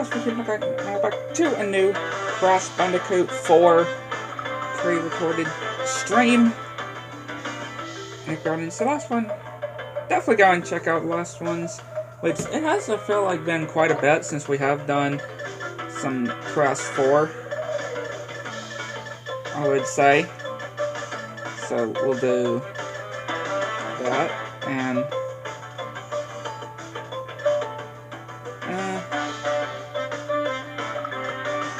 just received back to a new Crash Bandicoot 4 pre-recorded stream. And if you haven't seen the last one, definitely go and check out the last ones. Which, it has, I feel like, been quite a bit since we have done some Crash 4, I would say. So, we'll do that, and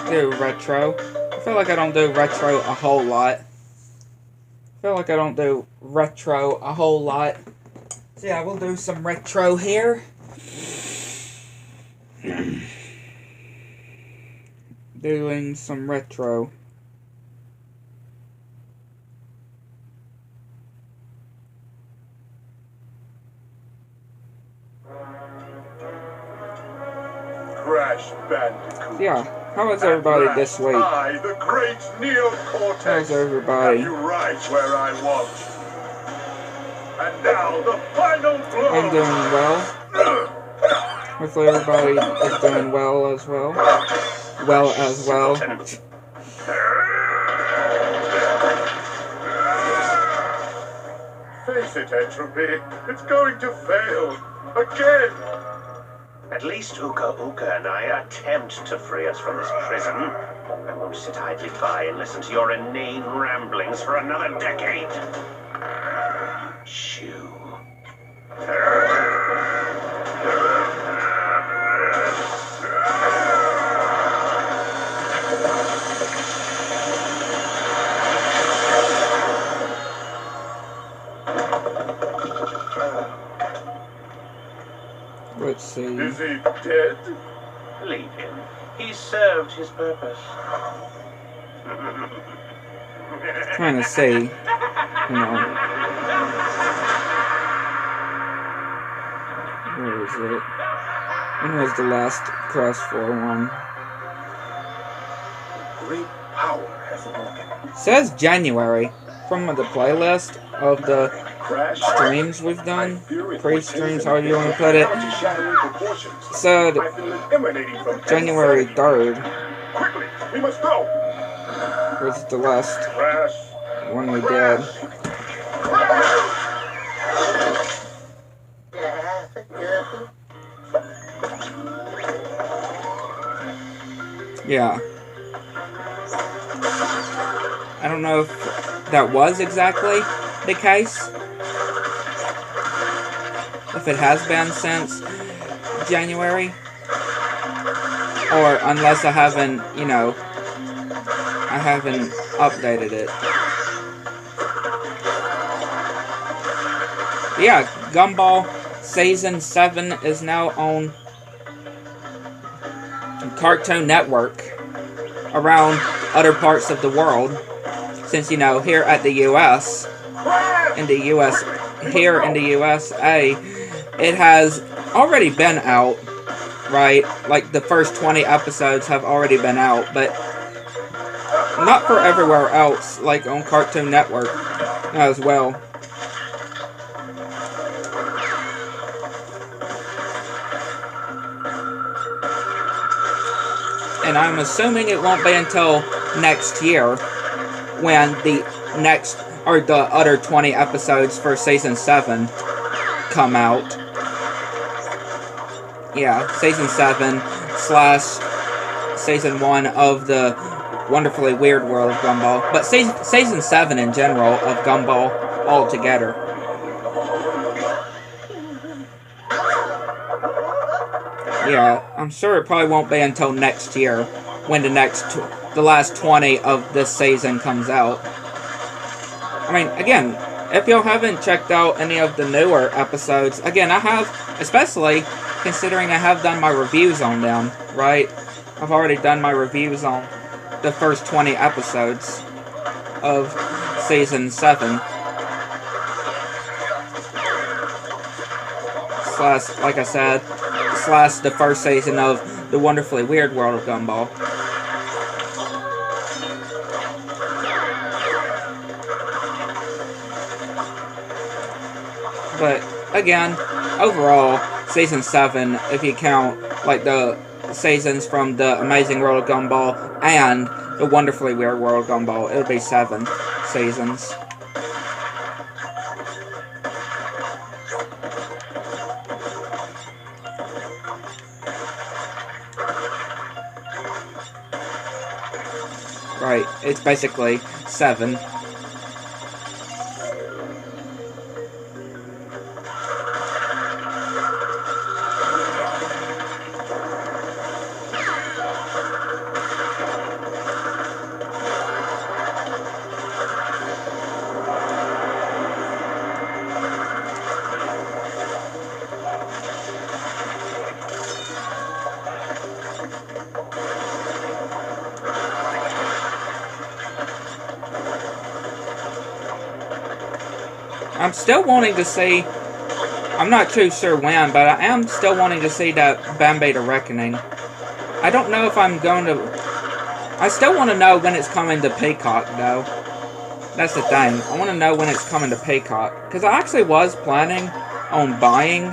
do retro. I feel like I don't do retro a whole lot. So yeah, we'll do some retro here. Doing some retro. Crash Bandicoot. Yeah, how is everybody this week? I, the great Neo Cortex, how's everybody? have you right where I want. And now the final blow. I'm doing well. Hopefully everybody is doing well as well. Face it, Entropy. It's going to fail. Again. At least Uka Uka and I attempt to free us from this prison. I won't sit idly by and listen to your inane ramblings for another decade. Shoo. Let's see. Is he dead? Leave him. He served his purpose. Trying to see, you know. Where is it? When was the last Crash 4 one? Great power has awoken. Says January from the playlist of the Crash streams we've done, pre-streams, however you want to put it. Said January 3rd. Quickly, we must go. Was the last Crash. one we did. Yeah. I don't know if that was exactly the case. If it has been since January. Or unless I haven't, you know, I haven't updated it. Yeah, Gumball Season 7 is now on Cartoon Network around other parts of the world. Since, you know, here at the US, here in the USA, it has already been out, right? Like, the first 20 episodes have already been out, but not for everywhere else, like on Cartoon Network as well. And I'm assuming it won't be until next year when the next, or the other 20 episodes for Season 7 come out. Yeah, Season 7 / Season 1 of the Wonderfully Weird World of Gumball. But Season 7 in general of Gumball altogether. Yeah, I'm sure it probably won't be until next year when the last 20 of this season comes out. I mean, again, if y'all haven't checked out any of the newer episodes, again, I have, especially considering I have done my reviews on them, right? I've already done my reviews on the first 20 episodes of Season 7. / like I said, / the first season of the Wonderfully Weird World of Gumball. But, again, overall, Season 7, if you count, like, the seasons from the Amazing World of Gumball and the Wonderfully Weird World of Gumball. It would be 7 seasons. Right, it's basically 7. I'm still wanting to see, I'm not too sure when, but I am still wanting to see that Bambi the Reckoning. I don't know if I'm going to, I still want to know when it's coming to Peacock, though. That's the thing. I want to know when it's coming to Peacock. Because I actually was planning on buying,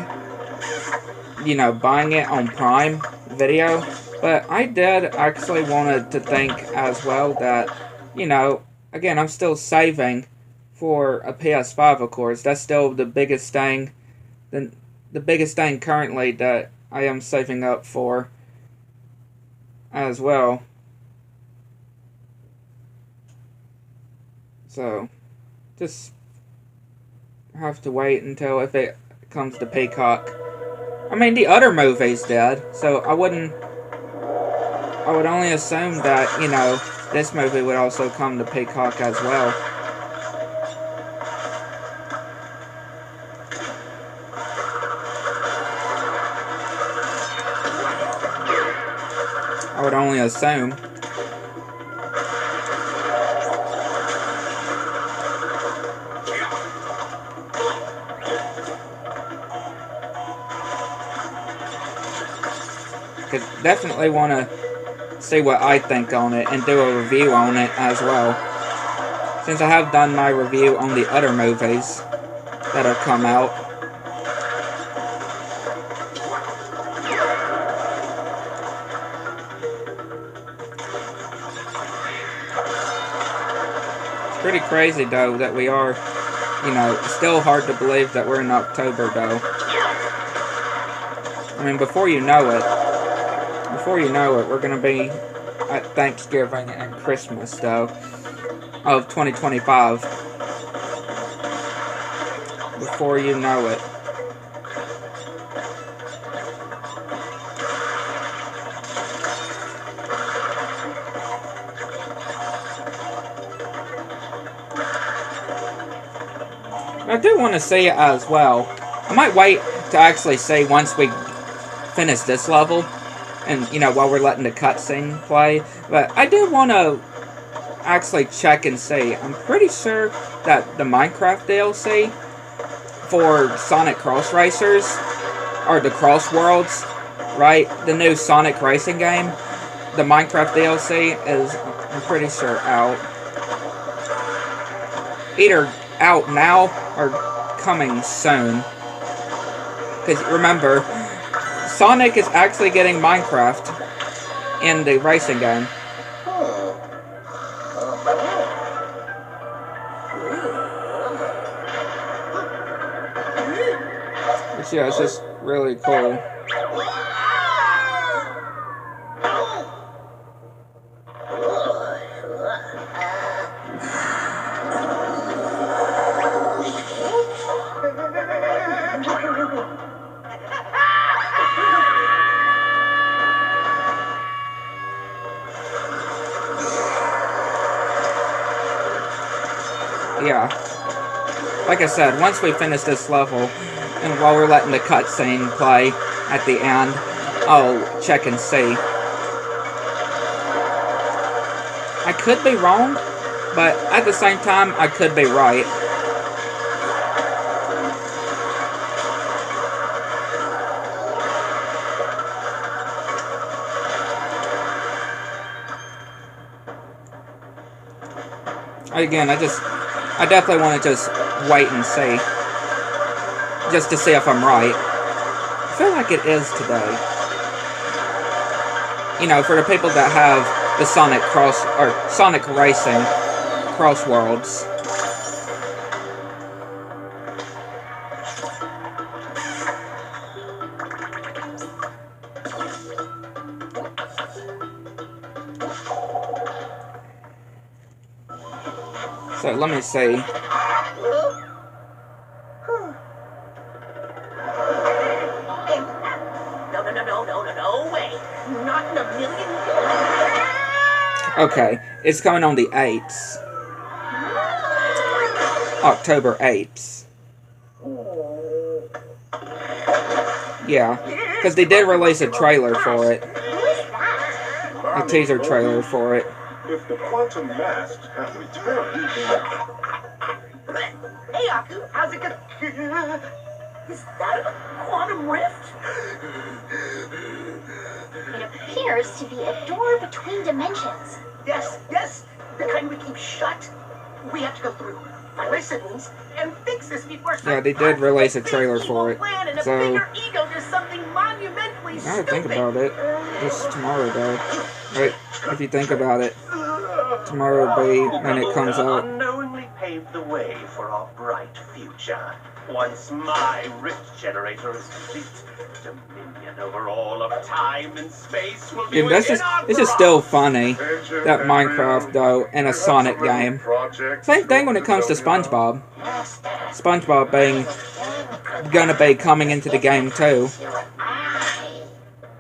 you know, buying it on Prime Video. But I did actually wanted to think as well that, you know, again, I'm still saving for a PS5, of course. That's still the biggest thing, the biggest thing currently that I am saving up for as well. So, just have to wait until if it comes to Peacock. I mean, the other movies did, so I would only assume that, you know, this movie would also come to Peacock as well. I would only assume. Could definitely want to see what I think on it and do a review on it as well. Since I have done my review on the other movies that have come out. Pretty crazy though that we are, you know, it's still hard to believe that we're in October though. I mean, before you know it, we're gonna be at Thanksgiving and Christmas though of 2025. Before you know it. I do want to see it as well. I might wait to actually see once we finish this level, and you know, while we're letting the cutscene play. But I do want to actually check and see. I'm pretty sure that the Minecraft DLC for Sonic Cross Racers, or the Cross Worlds, right? The new Sonic racing game, the Minecraft DLC is, I'm pretty sure, out. Either out now or coming soon. Because remember, Sonic is actually getting Minecraft in the racing game. But yeah, it's just really cool. Yeah, like I said, once we finish this level, and while we're letting the cutscene play at the end, I'll check and see. I could be wrong, but at the same time, I could be right. Again, I definitely want to just wait and see. Just to see if I'm right. I feel like it is today. you know, for the people that have the Sonic Sonic Racing Cross Worlds. So let me see. No way. Not in a million. Okay, it's coming on the 8th. October 8th. Yeah, because they did release a trailer for it. A teaser trailer for it. If the quantum masks have returned... Hey, Aku, how's it going? Is that a quantum rift? It appears to be a door between dimensions. Yes, the kind we keep shut. We have to go through, find my siblings, and fix this before... Yeah, they did release a trailer for it. So, ego does something monumentally I gotta think about it. It's tomorrow, though. Right? If you think about it, tomorrow will be when it comes out. Unknowingly paved the way for our bright future. Once my rift generator is complete, dominion over all of time and space will be Dude, this is still funny. That Minecraft, though, and a Sonic game. Same thing when it comes to SpongeBob. SpongeBob gonna be coming into the game too.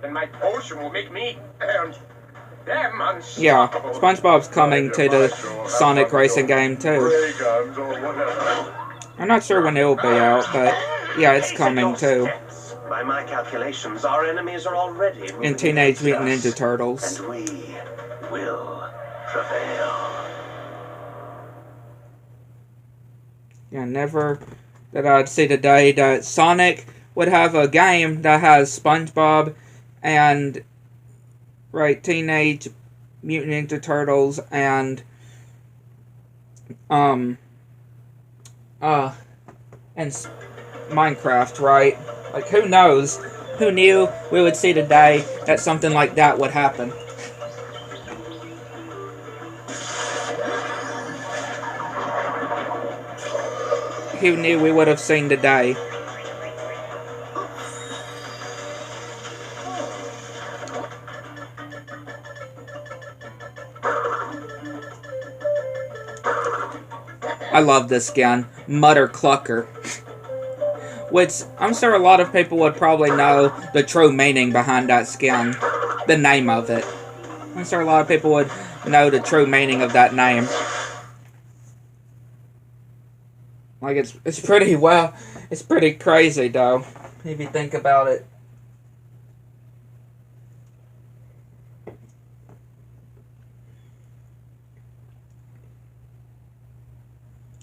And my potion will make me and them unstoppable. Yeah, SpongeBob's coming to the Sonic Racing game too. Ray guns or whatever. I'm not sure when it'll be out, but yeah, it's coming too. By my calculations, our enemies are already In Teenage Mutant Ninja Turtles. and we will prevail. Yeah, never that I'd see the day that Sonic would have a game that has SpongeBob and Teenage Mutant Ninja Turtles and Minecraft, right? Like, who knows? Who knew we would see the day that something like that would happen? Who knew we would have seen the day? I love this skin, Mutter Clucker. Which, I'm sure a lot of people would probably know the true meaning behind that skin. The name of it. I'm sure a lot of people would know the true meaning of that name. Like, it's pretty, well, it's pretty crazy, though, if you think about it.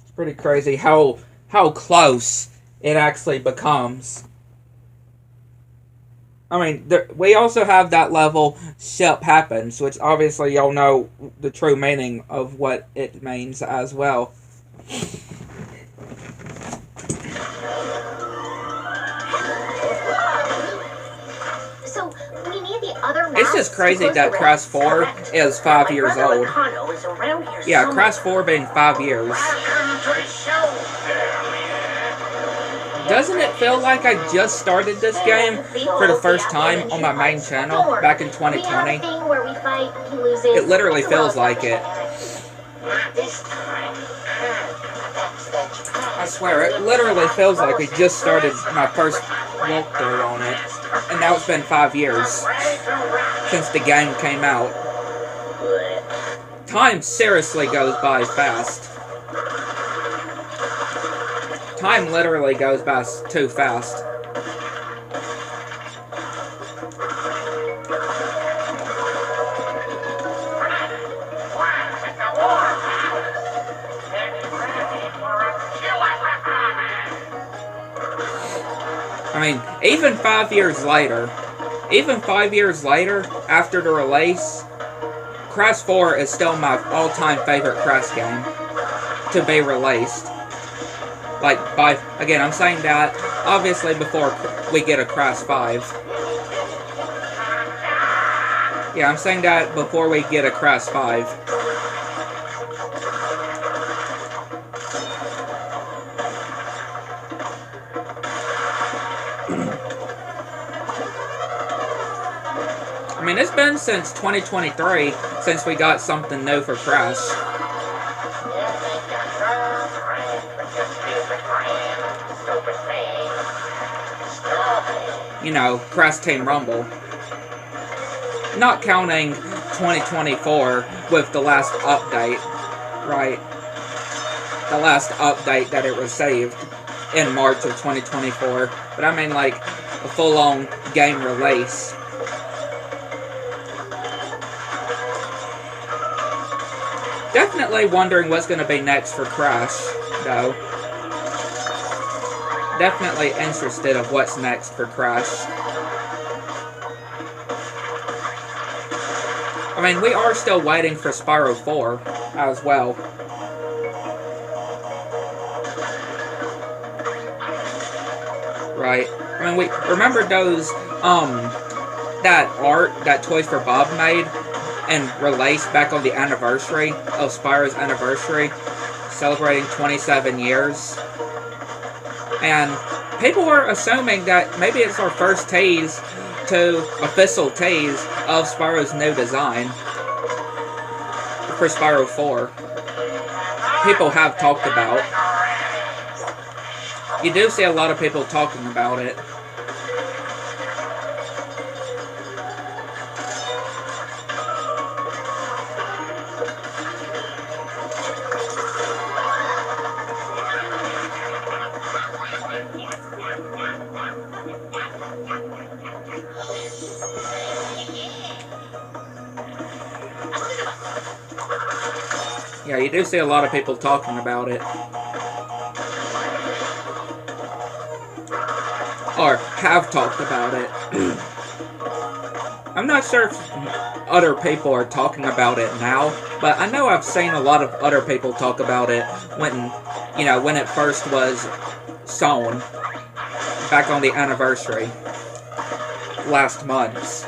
It's pretty crazy how close it actually becomes. I mean, we also have that level, Ship Happens, which obviously y'all know the true meaning of what it means as well. So, we need the other It's just crazy that Crash 4 is 5 years old. Yeah, Crash 4 being 5 years. Doesn't it feel like I just started this game for the first time on my main channel back in 2020? It literally feels like it. I swear, it literally feels like we just started my first walkthrough on it. And now it's been 5 years since the game came out. Time seriously goes by fast. Time literally goes by too fast. I mean, even 5 years later, after the release, Crash 4 is still my all-time favorite Crash game to be released. Like, again, I'm saying that, obviously, before we get a Crash 5. Yeah, I'm saying that before we get a Crash 5. I mean, it's been since 2023 since we got something new for Crash. You know, Crash Team Rumble. Not counting 2024 with the last update, right? The last update that it received in March of 2024. But I mean, like, a full-on game release. Definitely wondering what's going to be next for Crash, though. Definitely interested of what's next for Crash. I mean, we are still waiting for Spyro 4 as well. Right. I mean, we remember those, that art that Toys for Bob made and released back on the anniversary of Spyro's anniversary, celebrating 27 years. And people were assuming that maybe it's our first tease to official tease of Spyro's new design for Spyro 4. People have talked about. You do see a lot of people talking about it. Yeah, you do see a lot of people talking about it. Or have talked about it. I'm not sure if other people are talking about it now, but I know I've seen a lot of other people talk about it when, you know, when it first was shown back on the anniversary last month.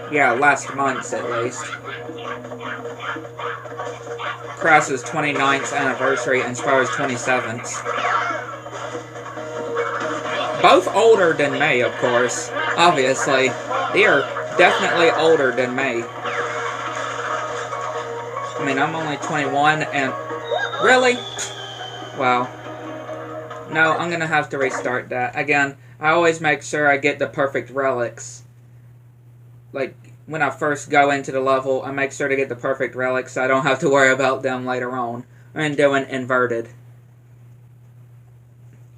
Yeah, last month at least. Crash's 29th anniversary and Spyro's 27th. Both older than me, of course. Obviously. They are definitely older than me. I mean, I'm only 21 and... Really? Wow. No, I'm gonna have to restart that. Again, I always make sure I get the perfect relics. Like, when I first go into the level, I make sure to get the perfect relics so I don't have to worry about them later on. And doing inverted.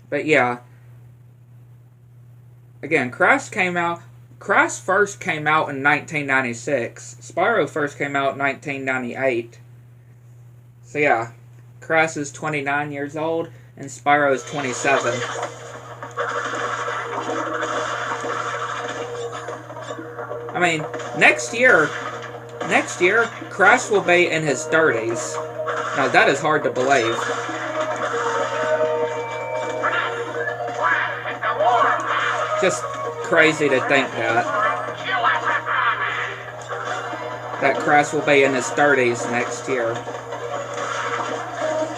But yeah. Again, Crash first came out in 1996. Spyro first came out in 1998. So yeah. Crash is 29 years old, and Spyro is 27. I mean, next year, Crash will be in his 30s. Now, that is hard to believe. Just crazy to think that Crash will be in his 30s next year.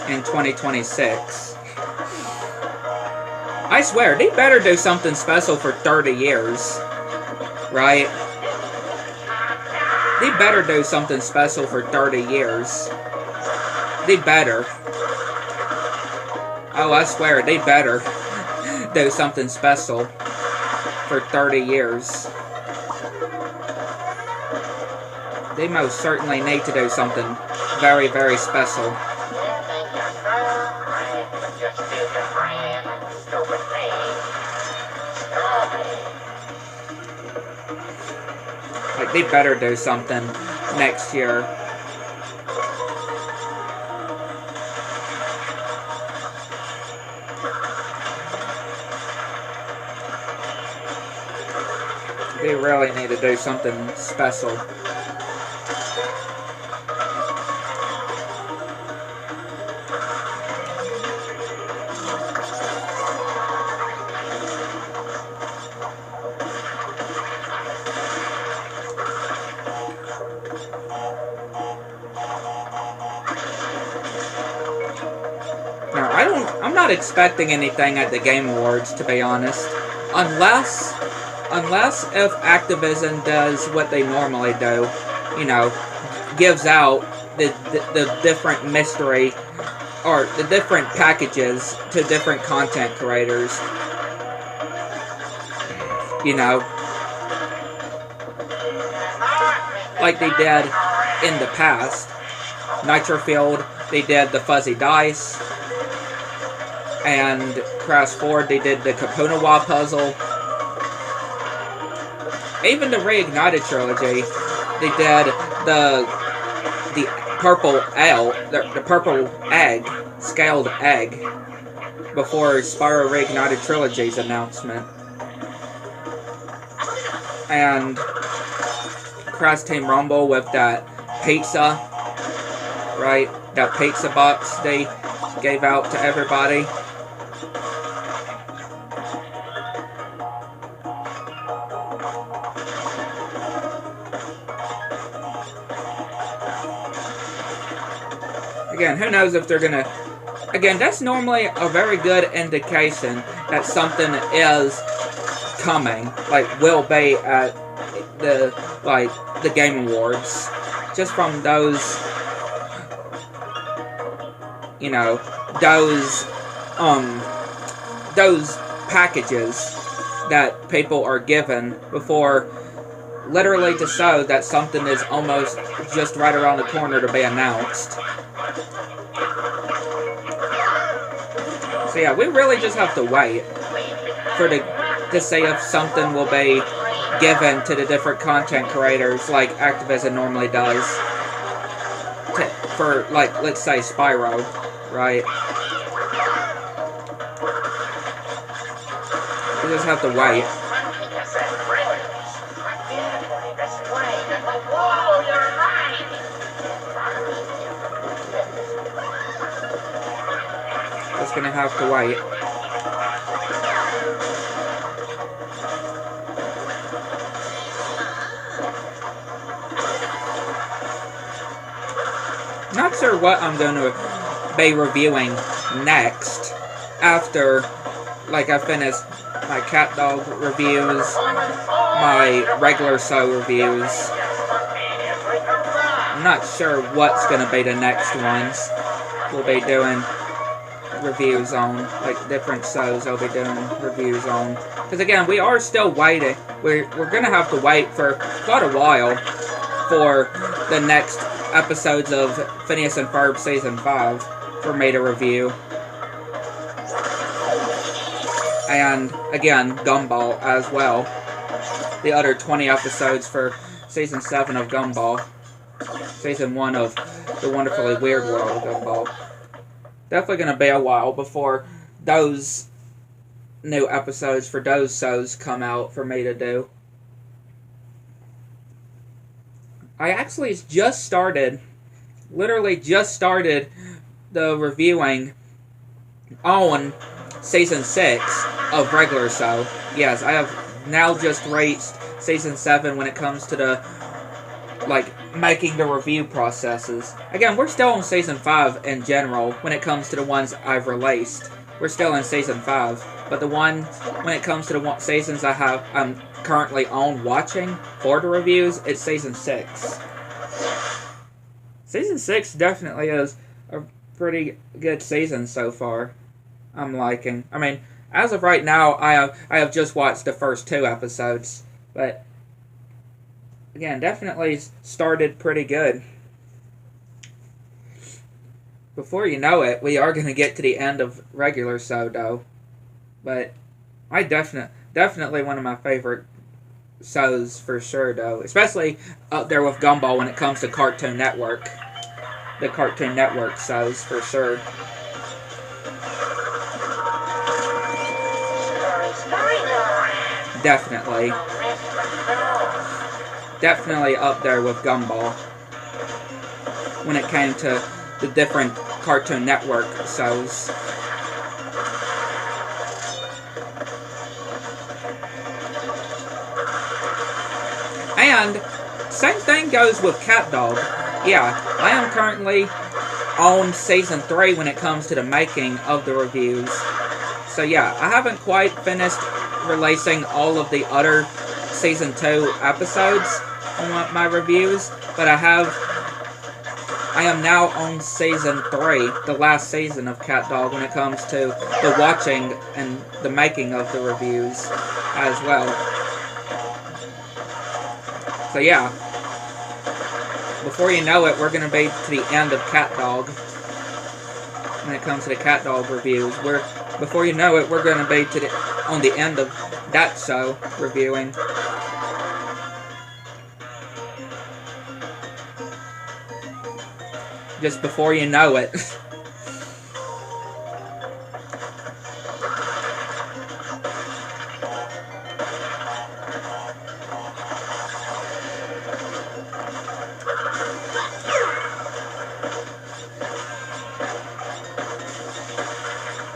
In 2026. I swear, they better do something special for 30 years. Right? They better do something special for 30 years. They better. Oh, I swear, they better do something special for 30 years. They most certainly need to do something very, very special. Like, they better do something next year. They really need to do something special. not expecting anything at the Game Awards, to be honest. Unless if Activision does what they normally do, you know, gives out the different mystery or the different packages to different content creators. You know, like they did in the past. Nitrofield, they did the Fuzzy Dice, and Crash 4, they did the Kapunawa puzzle. Even the Reignited trilogy, they did the purple ale, the purple egg, scaled egg, before Spyro Reignited Trilogy's announcement. And Crash Team Rumble with that pizza, right? That pizza box they gave out to everybody. Again, who knows if they're gonna... Again, that's normally a very good indication that something is coming. Like, will be at the Game Awards. Just from those... You know, those packages that people are given before, literally to show that something is almost just right around the corner to be announced. So yeah, we really just have to wait to see if something will be given to the different content creators like Activision normally does. For, like, let's say Spyro, right? We just have to wait. Just gonna have to wait. Not sure what I'm going to be reviewing next after, like, I finish my CatDog reviews, my regular show reviews. I'm not sure what's going to be the next ones we'll be doing reviews on, like different shows I'll be doing reviews on. Because again, we are still waiting. We're going to have to wait for quite a while for the next episodes of Phineas and Ferb Season 5 for me to review. And, again, Gumball as well. The other 20 episodes for Season 7 of Gumball. Season 1 of The Wonderfully Weird World of Gumball. Definitely going to be a while before those new episodes for those shows come out for me to do. I actually just started, literally just started the reviewing on Season 6 of Regular Show. Yes, I have now just reached Season 7 when it comes to the, like, making the review processes. Again, we're still on Season 5 in general when it comes to the ones I've released. We're still in Season 5. But the one, when it comes to the seasons I'm currently on watching for the reviews, it's Season 6. Season 6 definitely is a pretty good season so far. I'm liking. I mean, as of right now, I have just watched the first 2 episodes, but again, definitely started pretty good. Before you know it, we are going to get to the end of Regular Show, though. But I definitely one of my favorite shows for sure, though. Especially up there with Gumball when it comes to Cartoon Network. The Cartoon Network shows for sure. Definitely. Definitely up there with Gumball when it came to the different Cartoon Network shows. And same thing goes with CatDog. Yeah, I am currently own Season 3 when it comes to the making of the reviews. So yeah, I haven't quite finished releasing all of the other Season 2 episodes on my reviews, but I am now on Season 3, the last season of CatDog, when it comes to the watching and the making of the reviews as well. So yeah, before you know it, we're going to be to the end of CatDog. When it comes to the CatDog reviews, before you know it, we're going to be on the end of that show reviewing. Just before you know it.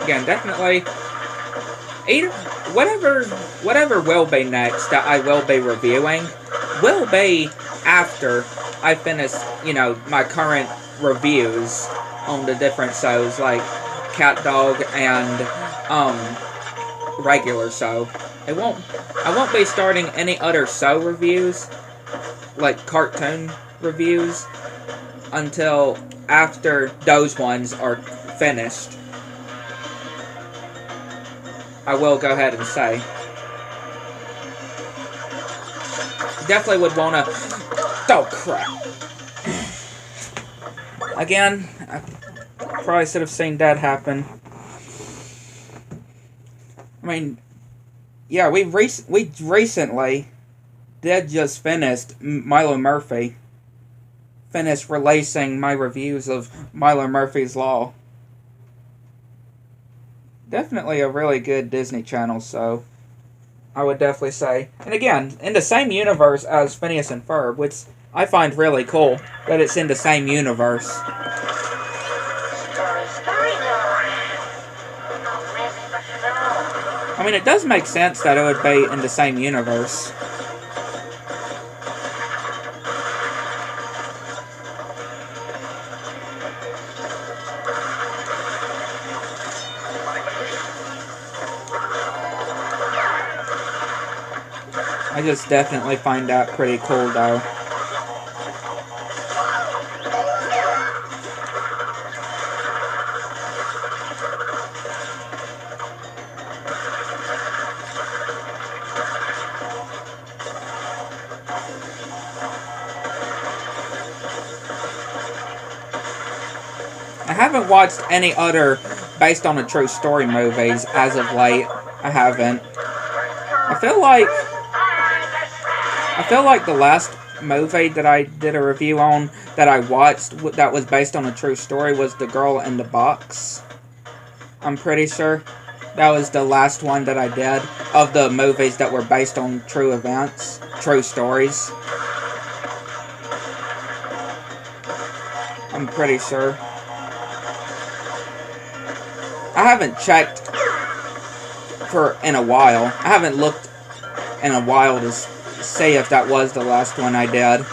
Again, definitely, whatever will be next that I will be reviewing will be after I finish, my current reviews on the different shows like CatDog and regular show. I won't be starting any other show reviews, like cartoon reviews, until after those ones are finished. I will go ahead and say. Definitely would want to... Oh, crap. Again, I probably should have seen that happen. I mean, yeah, we recently did just finished Milo Murphy. Finished releasing my reviews of Milo Murphy's Law. Definitely a really good Disney Channel, so I would definitely say. And again, in the same universe as Phineas and Ferb, which I find really cool that it's in the same universe. I mean, it does make sense that it would be in the same universe. I just definitely find that pretty cool, though. I haven't watched any other based on a true story movies as of late. I haven't. I feel like the last movie that I did a review on that I watched that was based on a true story was The Girl in the Box. I'm pretty sure that was the last one that I did of the movies that were based on true events, true stories. I'm pretty sure. I haven't checked in a while. I haven't looked in a while to say if that was the last one I did.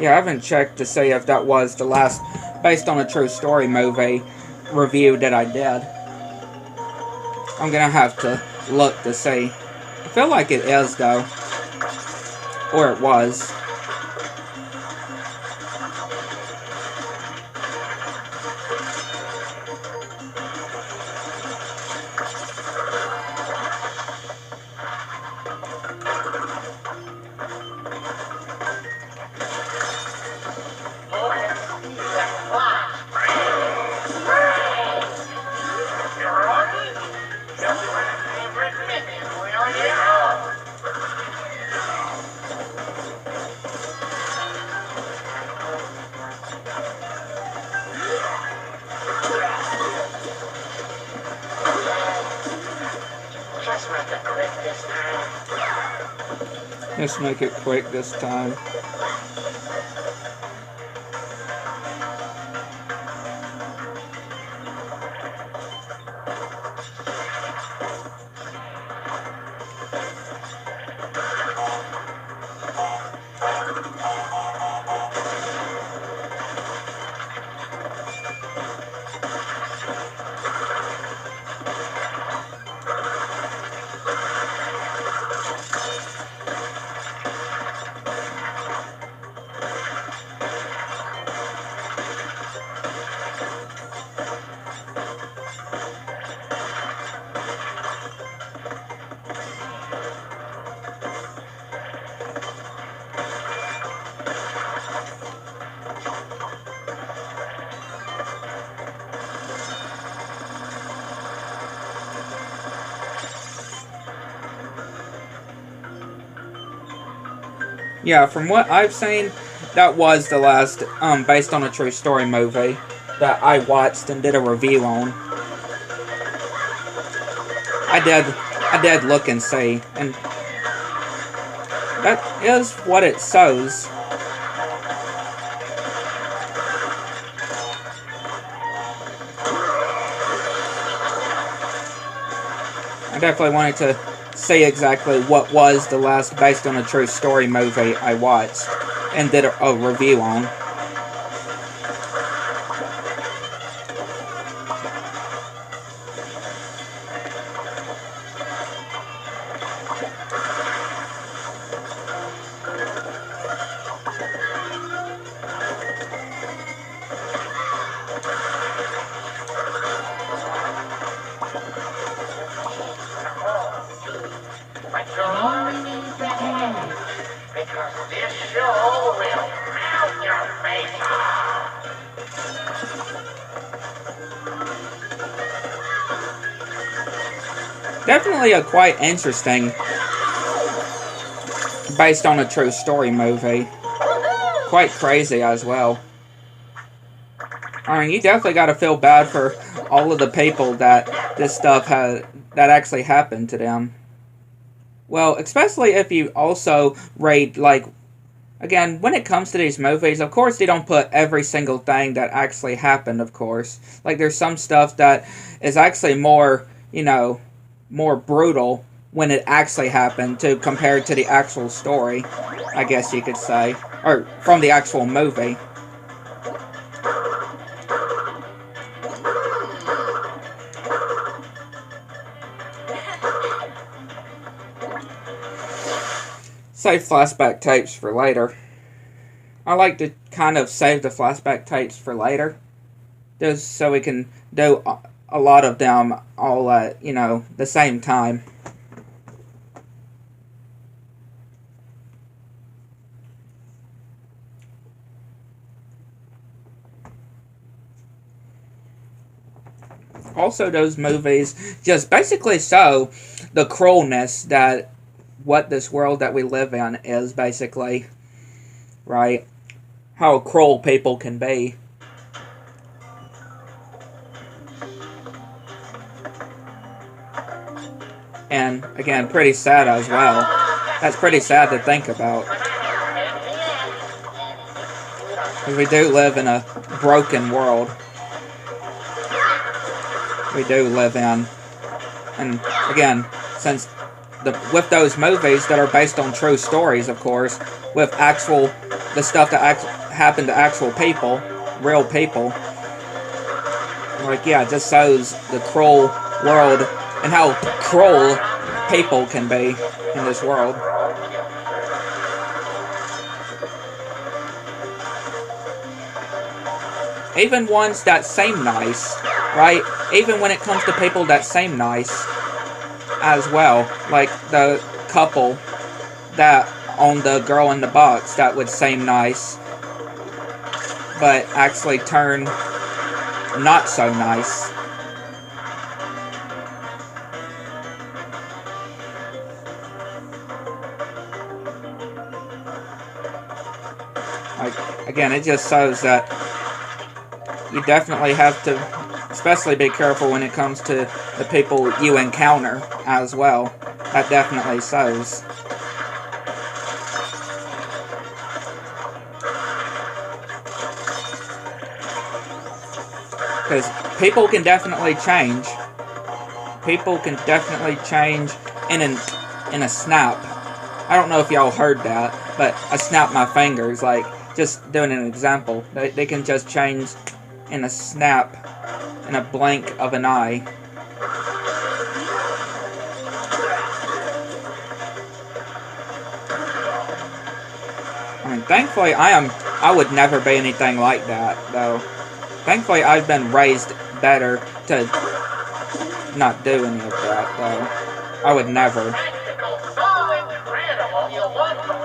Yeah, I haven't checked to see if that was the last based on a true story movie review that I did. I'm gonna have to look to see. I feel like it is, though. Or it was. Let's make it quick this time. Yeah, from what I've seen, that was the last based on a true story movie that I watched and did a review on. I did look and see, and that is what it shows. I definitely wanted to see exactly what was the last based on a true story movie I watched and did a review on. But you'll only need the head, because this show will melt your face off. Definitely a quite interesting based on a true story movie. Quite crazy as well. I mean, you definitely got to feel bad for all of the people that this stuff that actually happened to them. Well, especially if you also rate, like, again, when it comes to these movies, of course they don't put every single thing that actually happened, of course. Like, there's some stuff that is actually more, you know, more brutal when it actually happened compared to the actual story, I guess you could say. Or from the actual movie. Save flashback tapes for later. I like to kind of save the flashback tapes for later, just so we can do a lot of them all at, you know, the same time. Also, those movies just basically show the cruelness that what this world that we live in is, basically, right? How cruel people can be. And, again, pretty sad as well. That's pretty sad to think about. Because we do live in a broken world. We do live in. And, again, since with those movies that are based on true stories, of course, with the stuff that happened to actual people, real people, like, yeah, it just shows the cruel world and how cruel people can be in this world. Even ones that seem nice, right? Even when it comes to people that seem nice as well, like the couple that owned the girl in the box that would seem nice, but actually turn not so nice. Like, again, it just shows that you definitely have to especially be careful when it comes to the people you encounter as well. That definitely shows. Because people can definitely change. People can definitely change in a snap. I don't know if y'all heard that, but I snapped my fingers, like, just doing an example. They can just change in a snap, in a blink of an eye. I mean, thankfully, I would never be anything like that, though. Thankfully, I've been raised better to not do any of that, though. I would never.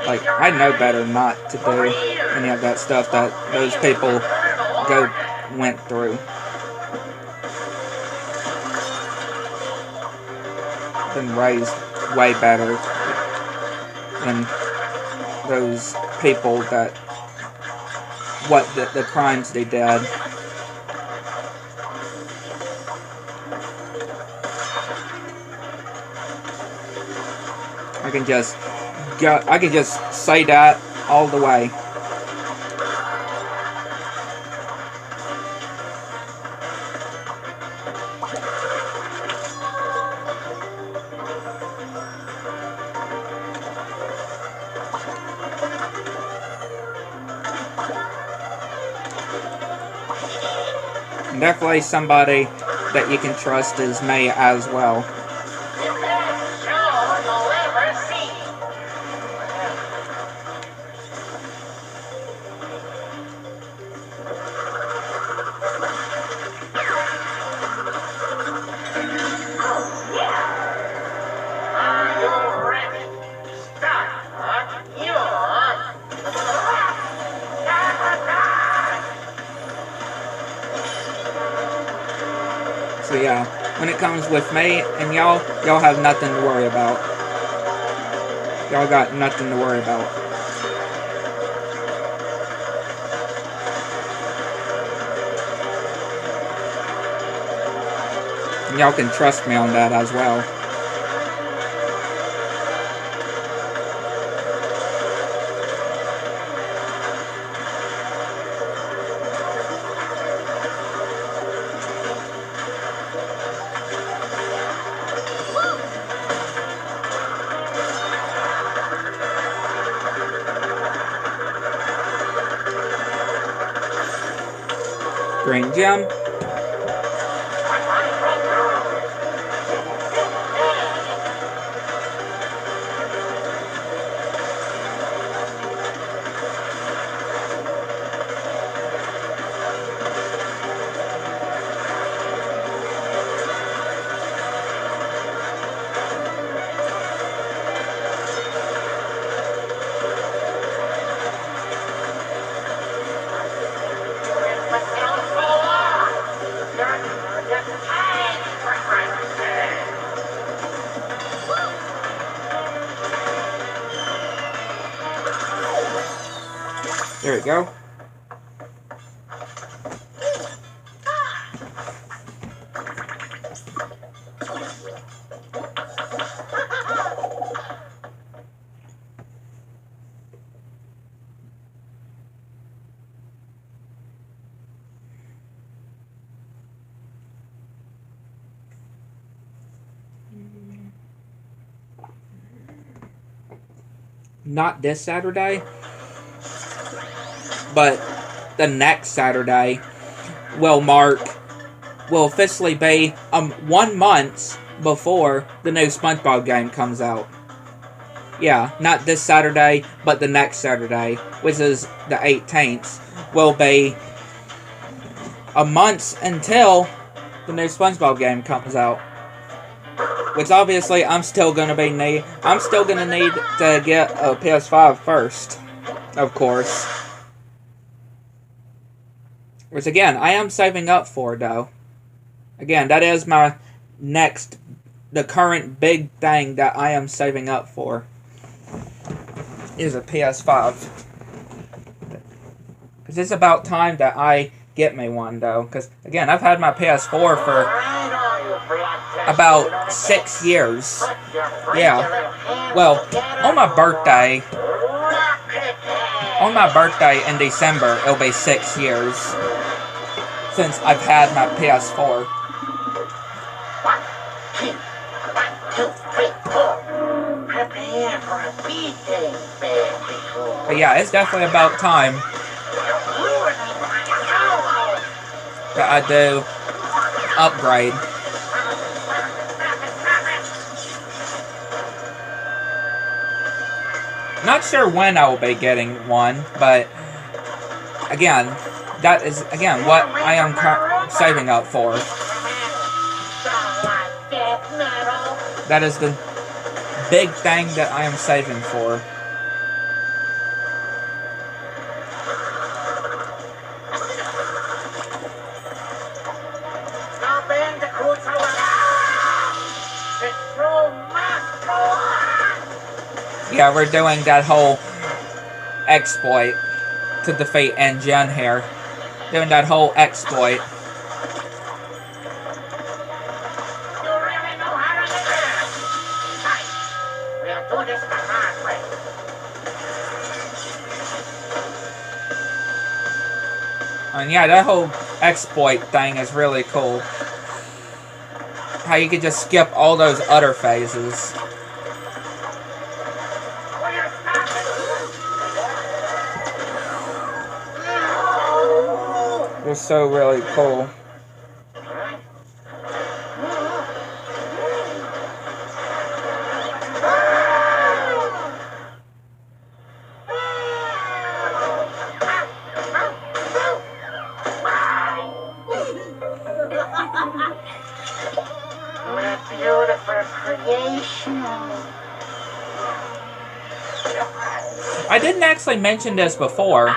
Like, I know better not to do any of that stuff that those people went through. Been raised way better than those people that what the crimes they did. I can just say that all the way. Definitely somebody that you can trust is me as well. So yeah, when it comes with me and y'all have nothing to worry about. Y'all got nothing to worry about. And y'all can trust me on that as well. Green gem. There we go. Not this Saturday, but the next Saturday will officially be 1 month before the new SpongeBob game comes out. Yeah, not this Saturday, but the next Saturday, which is the 18th, will be a month until the new SpongeBob game comes out. Which obviously I'm still gonna need to get a PS5 first, of course. Which again, I am saving up for though. Again, that is my the current big thing that I am saving up for. Is a PS5. Because it's about time that I get me one though. Because again, I've had my PS4 for about 6 years. Yeah. Well, on my birthday in December, it'll be 6 years since I've had my PS4. 1, 2, 3, 4. Prepare for a beating, baby. But yeah, it's definitely about time that I do upgrade. Not sure when I will be getting one, but again, that is what I am saving up for. That is the big thing that I am saving for. Yeah, we're doing that whole exploit to defeat N-Gen here. Doing that whole exploit. You really know how to do this. Nice. We'll do this the hard way. And yeah, that whole exploit thing is really cool. How you could just skip all those other phases. They're so really cool. What a beautiful creation. I didn't actually mention this before,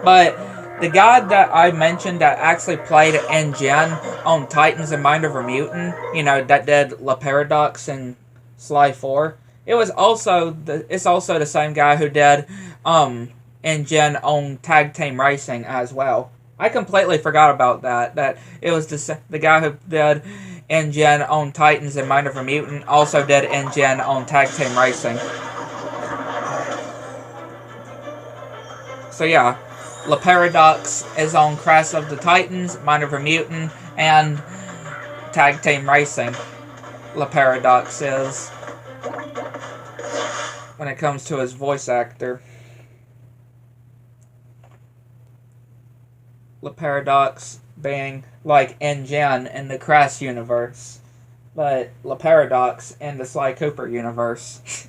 but the guy that I mentioned that actually played N-Gen on Titans and Mind Over Mutant, you know, that did La Paradox and Sly 4, it's also the same guy who did N-Gen on Tag Team Racing as well. I completely forgot about that. That it was the guy who did N-Gen on Titans and Mind Over Mutant also did N-Gen on Tag Team Racing. So yeah, La Paradox is on Crash of the Titans, Mind Over Mutant, and Tag Team Racing. La Paradox is when it comes to his voice actor. La Paradox being like N-Gen in the Crash universe, but La Paradox in the Sly Cooper universe.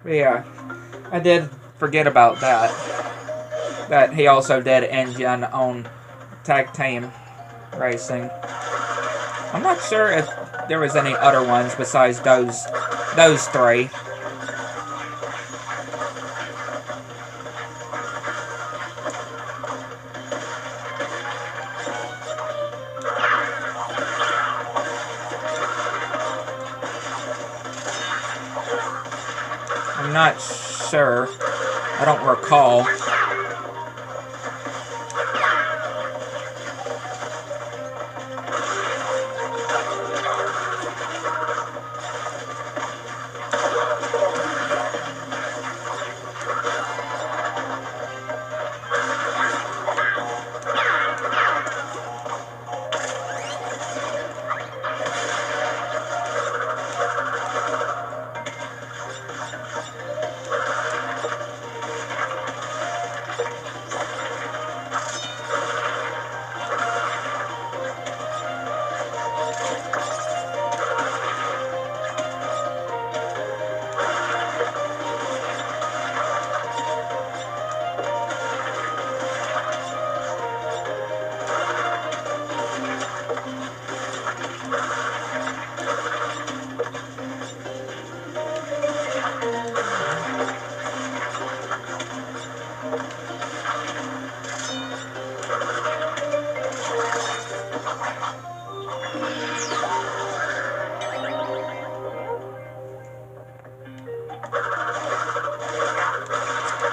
But yeah, I did forget about that. That he also did N-Gen on Tag Team Racing. I'm not sure if there was any other ones besides those three. I'm not sure. I don't recall.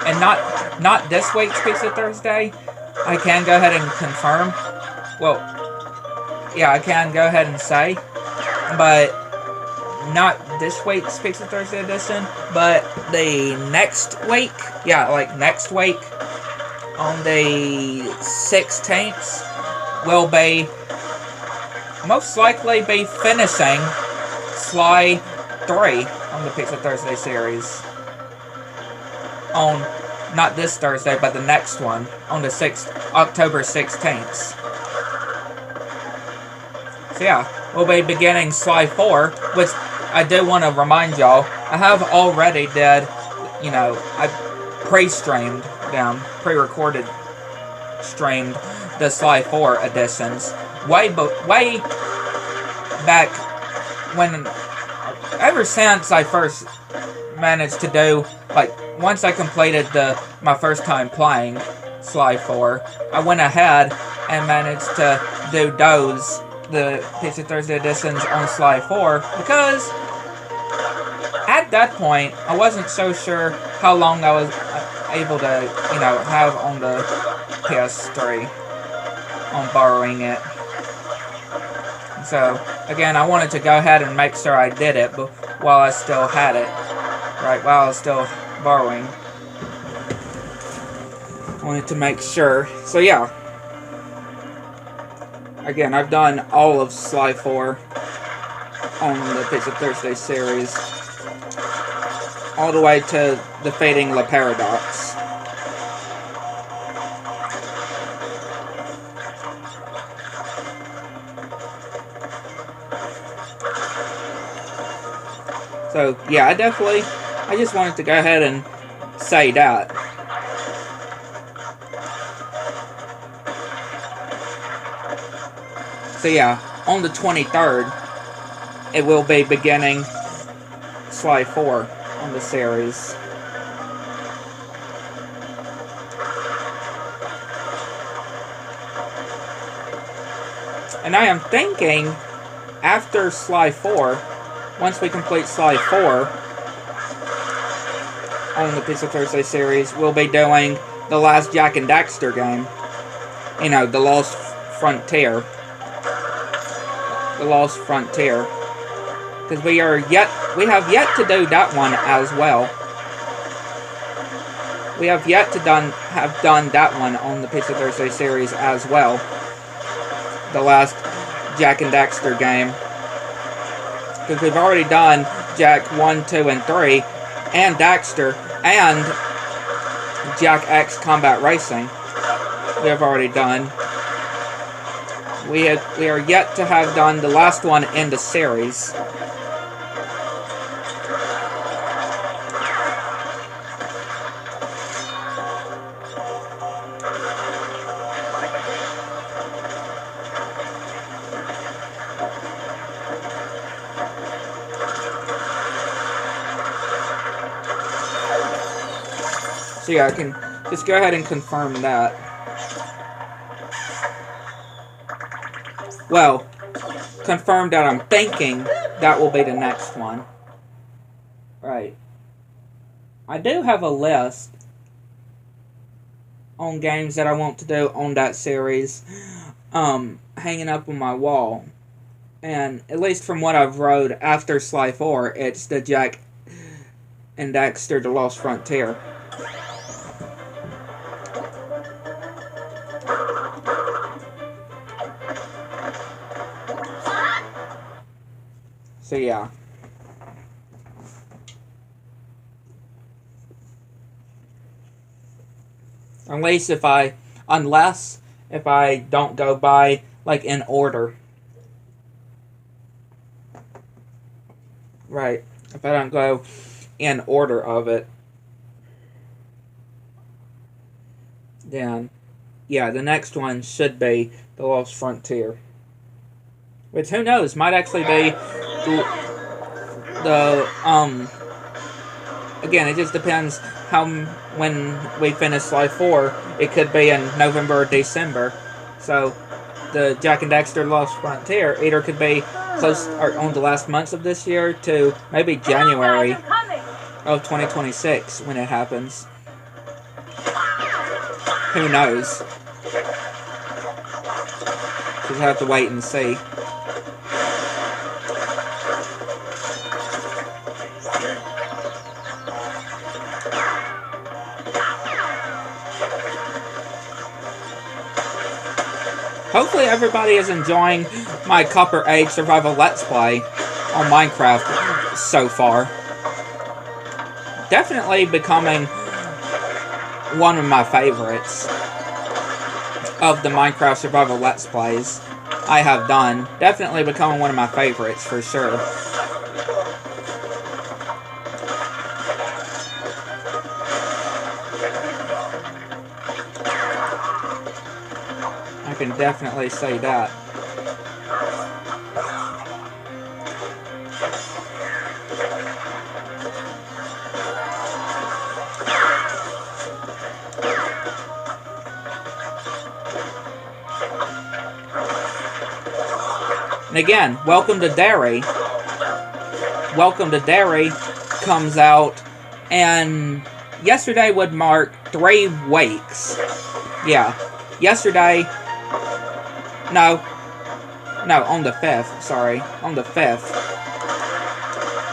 And not this week's Pizza Thursday. I can go ahead and confirm. Well, yeah, I can go ahead and say, but not this week's Pizza Thursday edition, but the next week. Yeah, like next week on the 16th, will be most likely be finishing Sly 3 on the Pizza Thursday series. On not this Thursday, but the next one on the October 16th. So yeah, we'll be beginning Sly 4, which I do want to remind y'all, I have already did, you know, I pre-streamed them, pre-recorded streamed the Sly 4 editions way back ever since I first managed to do, like, once I completed my first time playing Sly 4, I went ahead and managed to do the Pizza Thursday editions on Sly 4, because at that point, I wasn't so sure how long I was able to, have on the PS3, on borrowing it. So, again, I wanted to go ahead and make sure I did it while I still had it. Right, while I was still borrowing. Wanted to make sure. So, yeah. Again, I've done all of Sly 4 on the Pizza Thursday series. All the way to defeating Le Paradox. So, yeah, I just wanted to go ahead and say that. So, yeah, on the 23rd, it will be beginning Sly 4 on the series. And I am thinking, after Sly 4, once we complete Sly 4 on the Pizza Thursday series, we'll be doing the last Jak and Daxter game. The Lost Frontier. The Lost Frontier. Because we have yet to do that one as well. We have yet to have done that one on the Pizza Thursday series as well. The last Jak and Daxter game. Because we've already done Jak 1, 2, and 3, and Daxter, and Jak X Combat Racing. We have already done. We are yet to have done the last one in the series. So yeah, I can just go ahead and confirm that. Well, confirm that I'm thinking that will be the next one. Right. I do have a list on games that I want to do on that series hanging up on my wall. And at least from what I've wrote after Sly 4, it's the Jak and Daxter The Lost Frontier. So yeah. Unless if I don't go by like in order. Right. If I don't go in order of it, then yeah, the next one should be The Lost Frontier. Which, who knows, might actually be again, it just depends when we finish Sly 4. It could be in November or December. So, the Jak and Daxter Lost Frontier either could be close or on the last months of this year to maybe January of 2026 when it happens. Who knows? Just have to wait and see. Hopefully everybody is enjoying my Copper Age Survival Let's Play on Minecraft so far. Definitely becoming one of my favorites of the Minecraft Survival Let's Plays I have done. Definitely becoming one of my favorites for sure. I can definitely say that. And again, Welcome to Derry. Welcome to Derry comes out, and yesterday would mark 3 weeks. Yeah, yesterday. No, on the 5th. Sorry, on the 5th.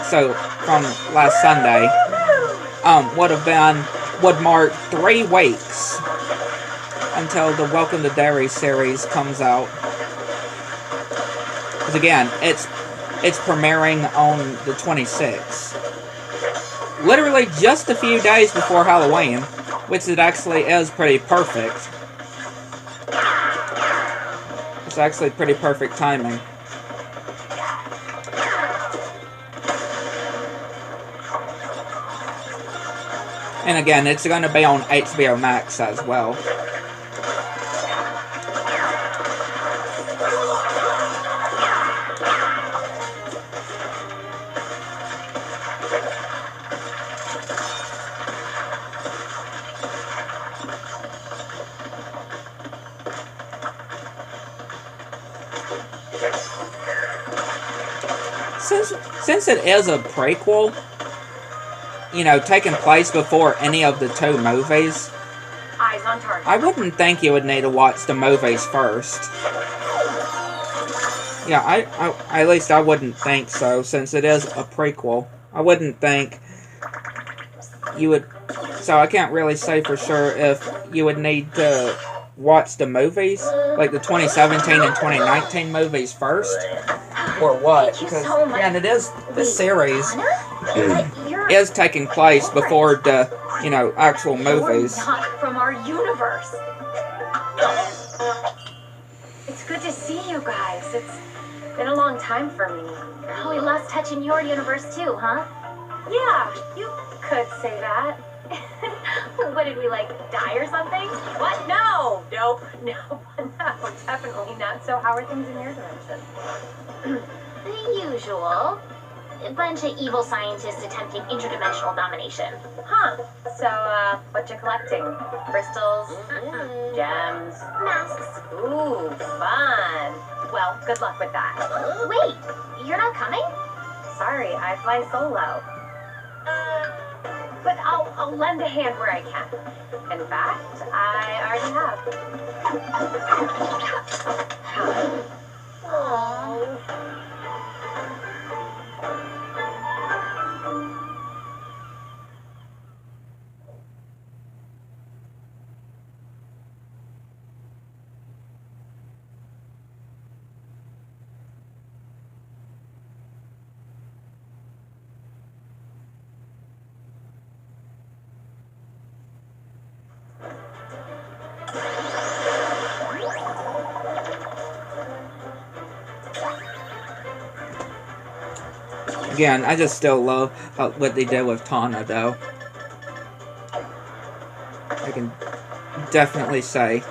So from last Sunday, would mark 3 weeks until the Welcome to Derry series comes out. Because again, it's premiering on the 26th. Literally just a few days before Halloween, which it actually is pretty perfect. It's actually pretty perfect timing. And again, it's going to be on HBO Max as well. Since it is a prequel, you know, taking place before any of the 2 movies, Eyes on target. I wouldn't think you would need to watch the movies first. Yeah, I at least I wouldn't think so, since it is a prequel. I wouldn't think you would, so I can't really say for sure if you would need to watch the movies, like the 2017 and 2019 movies first, or what, because, and it is, this series is taking place before the, you know, actual movies. You're not from our universe. It's good to see you guys. It's been a long time for me. Oh, we lost touch in your universe too, huh? Yeah, you could say that. What did we, like, die or something? What? No, definitely not. So how are things in your dimension? The usual. A bunch of evil scientists attempting interdimensional domination. Huh. So, what you collecting? Crystals? Gems? Masks. Ooh, fun. Well, good luck with that. Wait, you're not coming? Sorry, I fly solo. But I'll lend a hand where I can. In fact, I already have. Aww. Again, I just still love what they did with Tana, though. I can definitely say.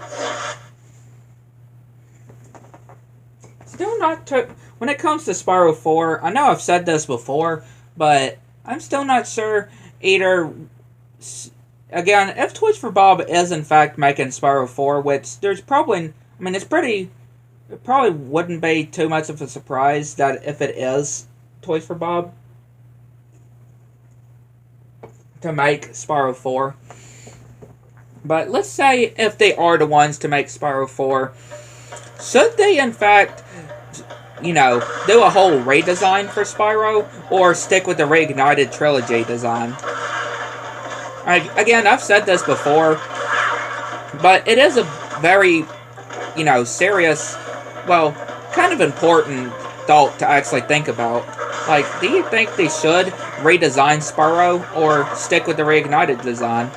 Still not when it comes to Spyro 4, I know I've said this before, but I'm still not sure either. Again, if Toys for Bob is in fact making Spyro 4, which there's probably, I mean, it probably wouldn't be too much of a surprise that if it is Toys for Bob to make Spyro 4. But let's say if they are the ones to make Spyro 4, should they in fact, you know, do a whole redesign for Spyro, or stick with the Reignited Trilogy design? Again, I've said this before, but it is a very, you know, serious, well, kind of important thought to actually think about. Like, do you think they should redesign Spyro or stick with the Reignited design?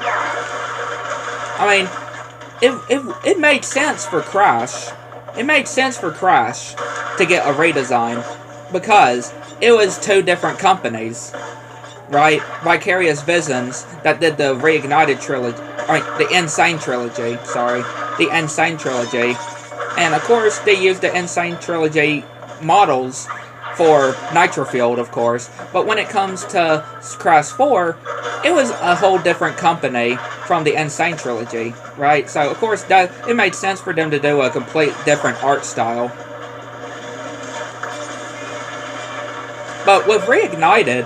I mean, it made sense for Crash. It made sense for Crash to get a redesign because it was 2 different companies, right? Vicarious Visions that did the Reignited trilogy, the Insane trilogy, the Insane trilogy. And of course, they used the Insane trilogy models for Nitrofield, of course, but when it comes to Crash 4, it was a whole different company from the Insane trilogy, right? So, of course, it made sense for them to do a complete different art style. But with Reignited,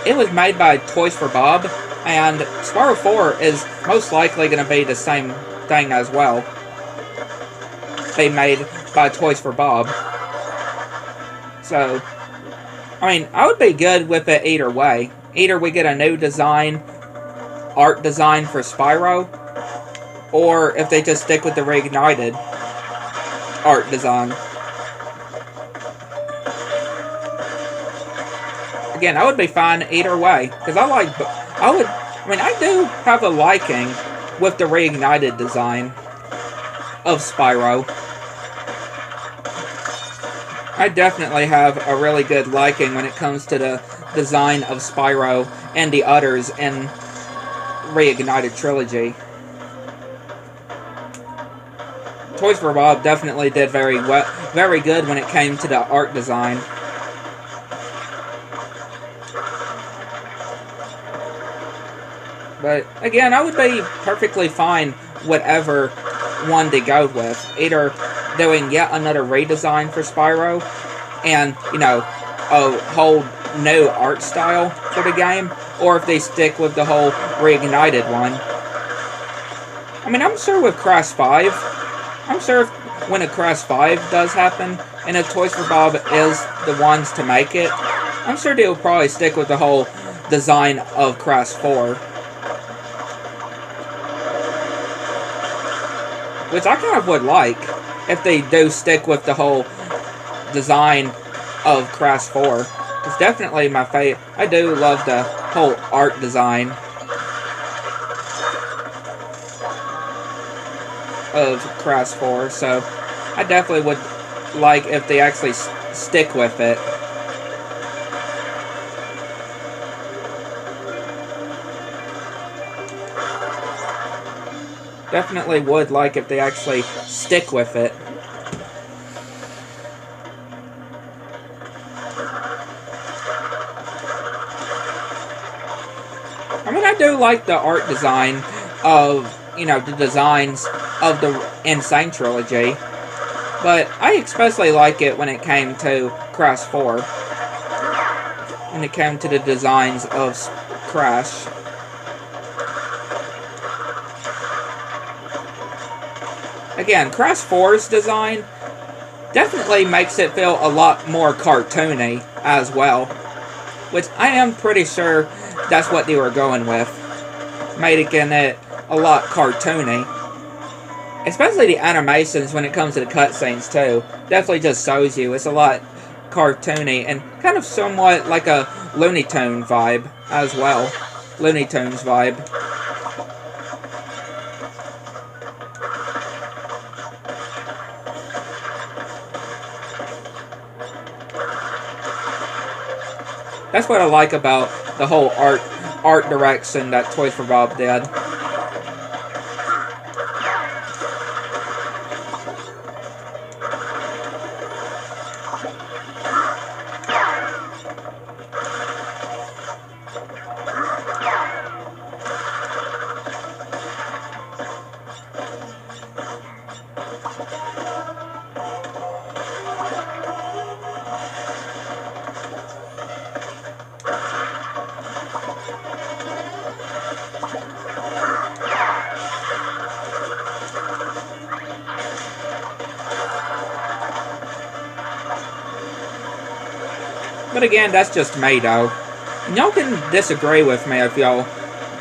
it was made by Toys for Bob, and Spyro 4 is most likely going to be the same thing as well. They made by Toys for Bob. So, I mean, I would be good with it either way. Either we get a new design, art design for Spyro, or if they just stick with the Reignited art design. Again, I would be fine either way, because I do have a liking with the Reignited design of Spyro. I definitely have a really good liking when it comes to the design of Spyro and the others in Reignited Trilogy. Toys for Bob definitely did very good when it came to the art design. But again, I would be perfectly fine whatever one to go with. Either doing yet another redesign for Spyro and, you know, a whole new art style for the game, or if they stick with the whole Reignited one. I mean, I'm sure with Crash 5, I'm sure if, when a Crash 5 does happen, and if Toys for Bob is the ones to make it, I'm sure they will probably stick with the whole design of Crash 4. Which I kind of would like, if they do stick with the whole design of Crash 4. It's definitely my favorite. I do love the whole art design of Crash 4, so I definitely would like if they actually stick with it. Definitely would like if they actually stick with it. I mean, I do like the art design of, you know, the designs of the Insane Trilogy, but I especially like it when it came to Crash 4. When it came to the designs of Crash. Again, Crash 4's design definitely makes it feel a lot more cartoony as well. Which I am pretty sure that's what they were going with. Making it a lot cartoony. Especially the animations when it comes to the cutscenes too. Definitely just shows you it's a lot cartoony and kind of somewhat like a Looney Tune vibe as well. Looney Tunes vibe. That's what I like about the whole art direction that Toys for Bob did. But again, that's just me, though. Y'all can disagree with me if y'all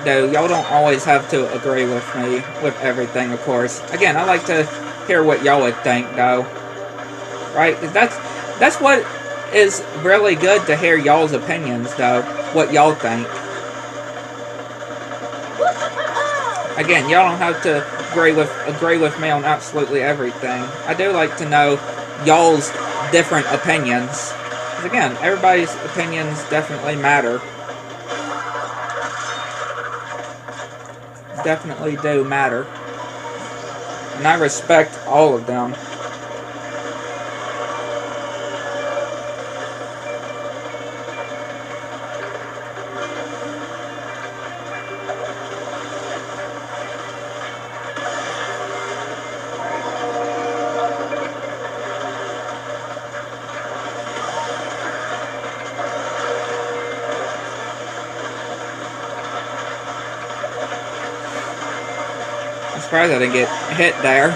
do. Y'all don't always have to agree with me with everything, of course. Again, I like to hear what y'all would think, though. Right? 'Cause that's what is really good, to hear y'all's opinions, though. What y'all think. Again, y'all don't have to agree with me on absolutely everything. I do like to know y'all's different opinions. Again, everybody's opinions definitely matter. Definitely do matter. And I respect all of them. surprised I didn't get hit there.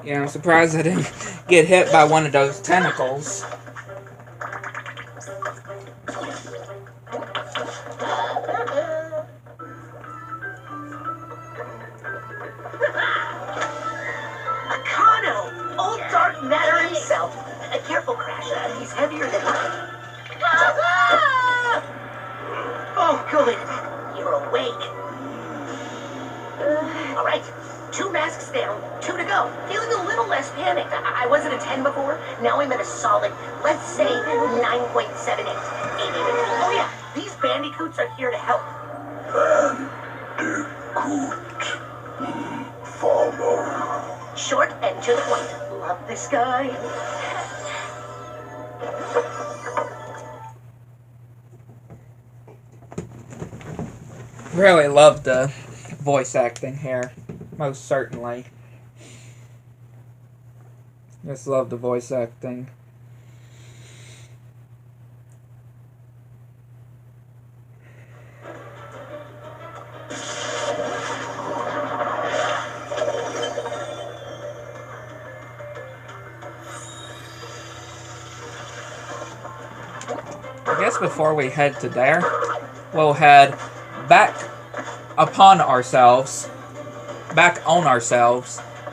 Yeah, I'm surprised I didn't get hit by one of those tentacles. Akano! Old Dark Matter himself! Careful, Crasher. He's heavier than I. Oh, good. You're awake. All right. 2 masks down, 2 to go. Feeling a little less panicked. I wasn't a 10 before. Now I'm at a solid, let's say, 9.78. Oh yeah, these bandicoots are here to help. Bandicoot. Follow. Short and to the point. Love this guy. Really love the voice acting here. Most certainly. Just love the voice acting. I guess before we head to there, we'll head back on ourselves,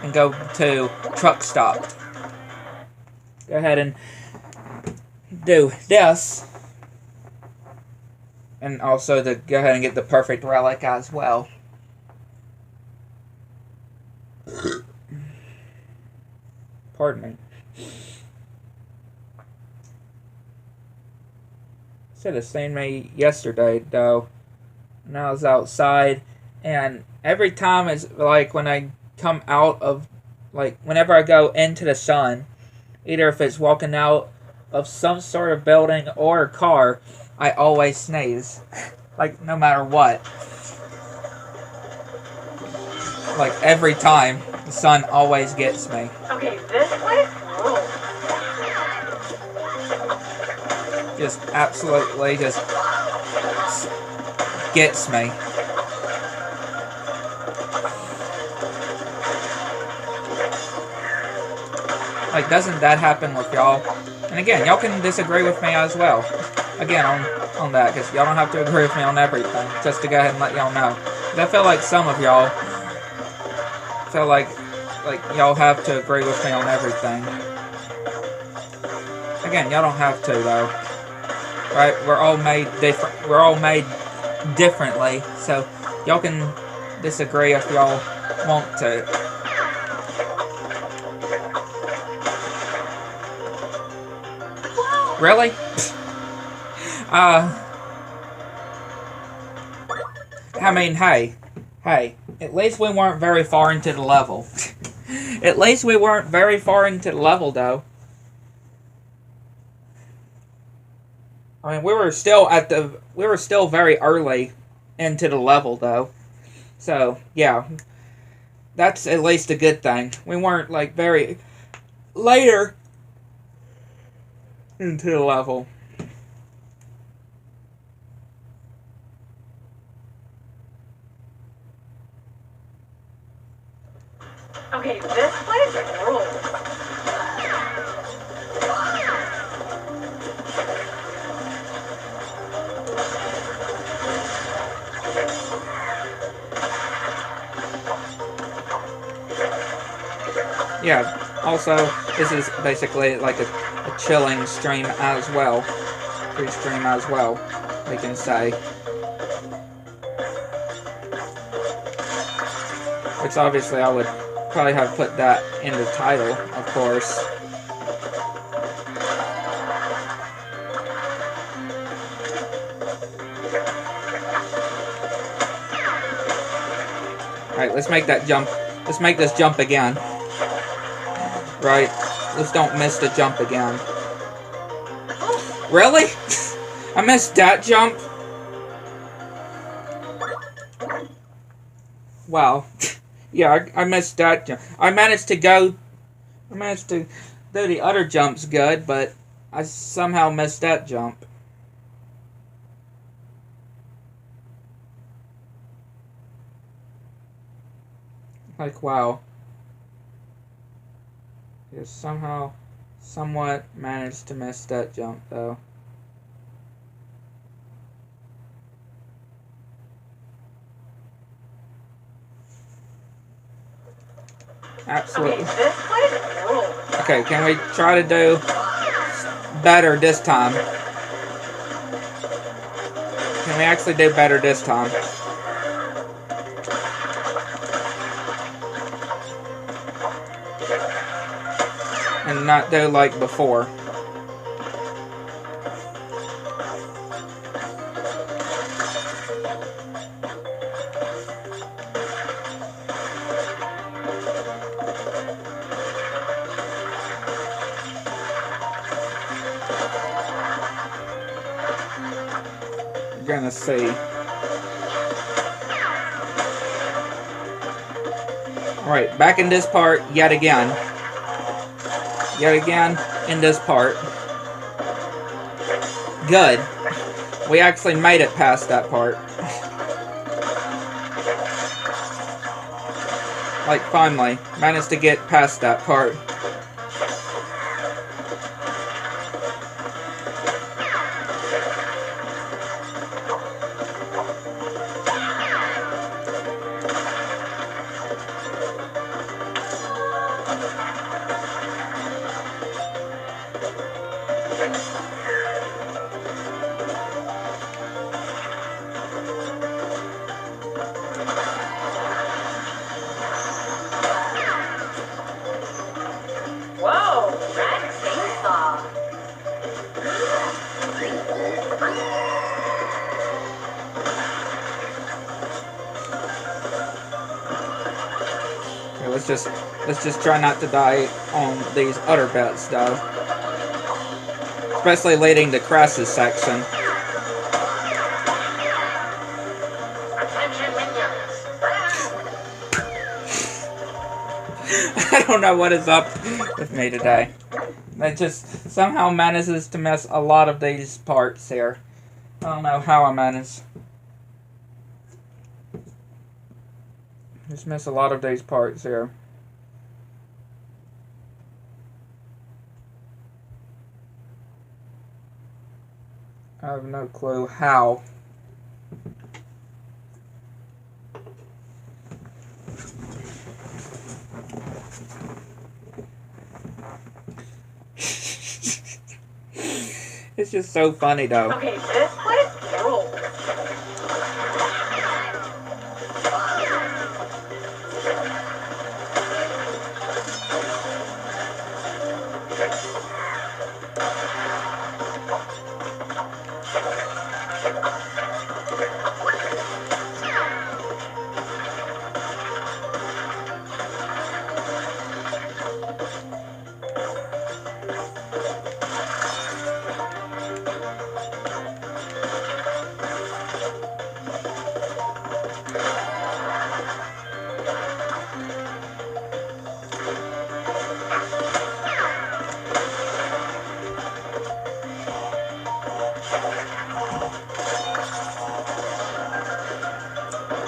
and go to Truck Stop. Go ahead and do this, and also to go ahead and get the perfect relic as well. Pardon me. Should have seen me yesterday though. And I was outside, and every time it's like when I come out of, like whenever I go into the sun, either if it's walking out of some sort of building or a car, I always sneeze. Like no matter what. Like every time, the sun always gets me. Okay, this place rules. Just absolutely just gets me. Like, doesn't that happen with y'all? And again, y'all can disagree with me as well. Again, on that, because y'all don't have to agree with me on everything. Just to go ahead and let y'all know. 'Cause I feel like some of y'all feel like y'all have to agree with me on everything. Again, y'all don't have to though. Right? We're all made different. We're all made differently, so y'all can disagree if y'all want to. Really? I mean, hey, at least we weren't very far into the level. At least we weren't very far into the level, though. I mean, we were still very early into the level, though. So, yeah. That's at least a good thing. We weren't, like, very later into the level. Okay, this place rules. Yeah, also, this is basically like a chilling stream as well. Free stream as well, we can say. Which obviously I would probably have put that in the title, of course. Alright, let's make that jump. Let's make this jump again. Right? Let's don't miss the jump again. Really? I missed that jump? Wow. Yeah, I missed that jump. I managed to do the other jumps good, but I somehow missed that jump. Like, wow. Just somehow, somewhat managed to miss that jump, though. Absolutely. Okay, can we try to do better this time? Can we actually do better this time? And not do like before. You're gonna see. Alright, back in this part yet again. Yet again in this part. Good. We actually made it past that part. Like, finally. Managed to get past that part. Whoa, red chainsaw. Okay, let's just try not to die on these other bets though. Especially leading to Crassus section. Attention minions. I don't know what is up with me today. It just somehow manages to miss a lot of these parts here. I don't know how I manage. Just miss a lot of these parts here. I have no clue how. It's just so funny though. Okay, this what is roll?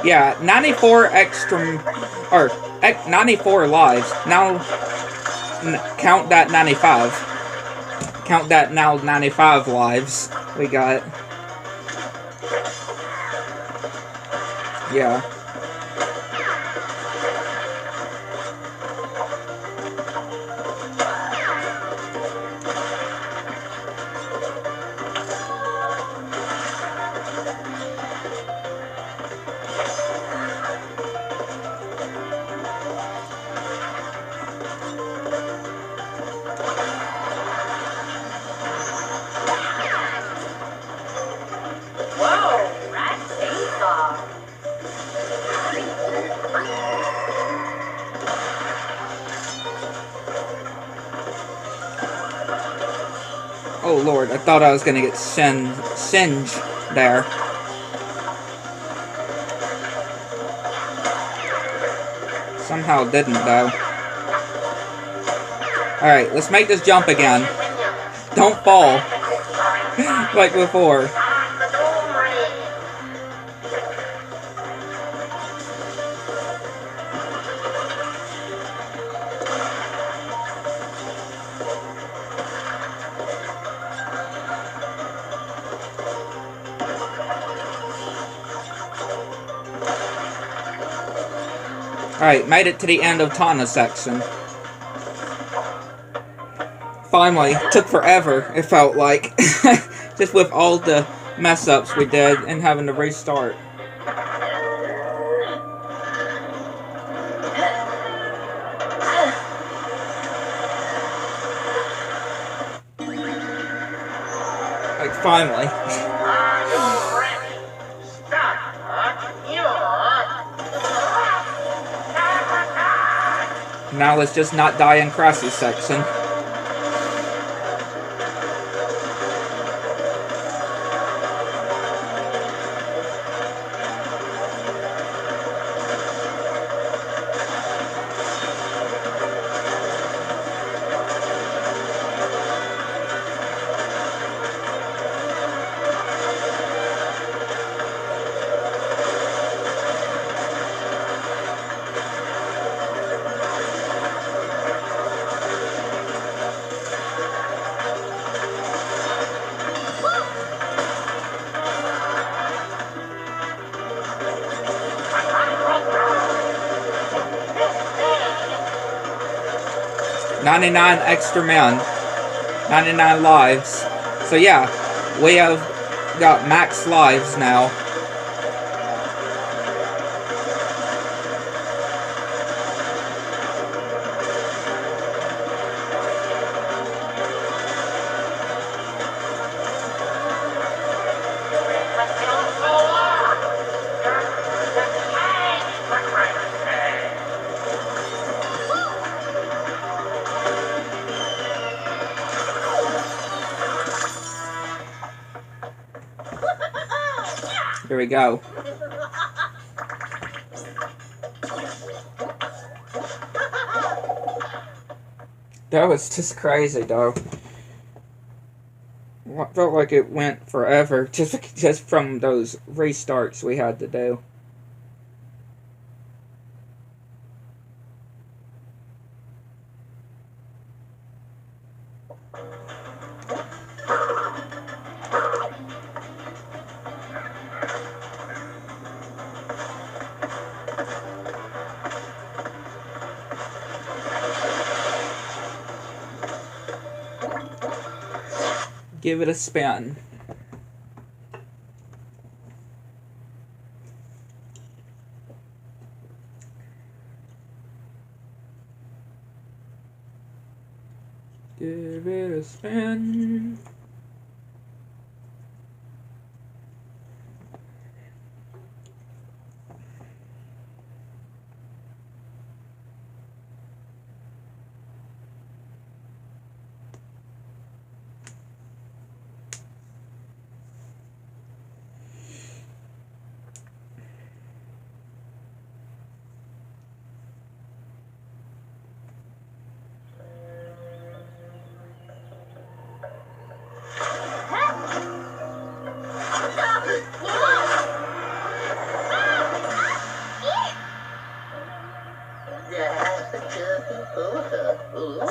Yeah, 94 extra, or 94 lives. Now, count that 95. Count that now 95 lives we got. Yeah. Whoa, red chainsaw. Oh lord, I thought I was gonna get singed there. Somehow it didn't, though. Alright, let's make this jump again. Don't fall. Like before. Alright, made it to the end of Tawna section. Finally, took forever, it felt like. Just with all the mess ups we did and having to restart. Like, finally. Are you ready? Start your Now let's just not die in Crassy section. $99 extra men, 99 lives. So yeah, we have got max lives now. Here we go. That was just crazy, though. Felt like it went forever, just from those restarts we had to do. Give it a spin. Give it a spin.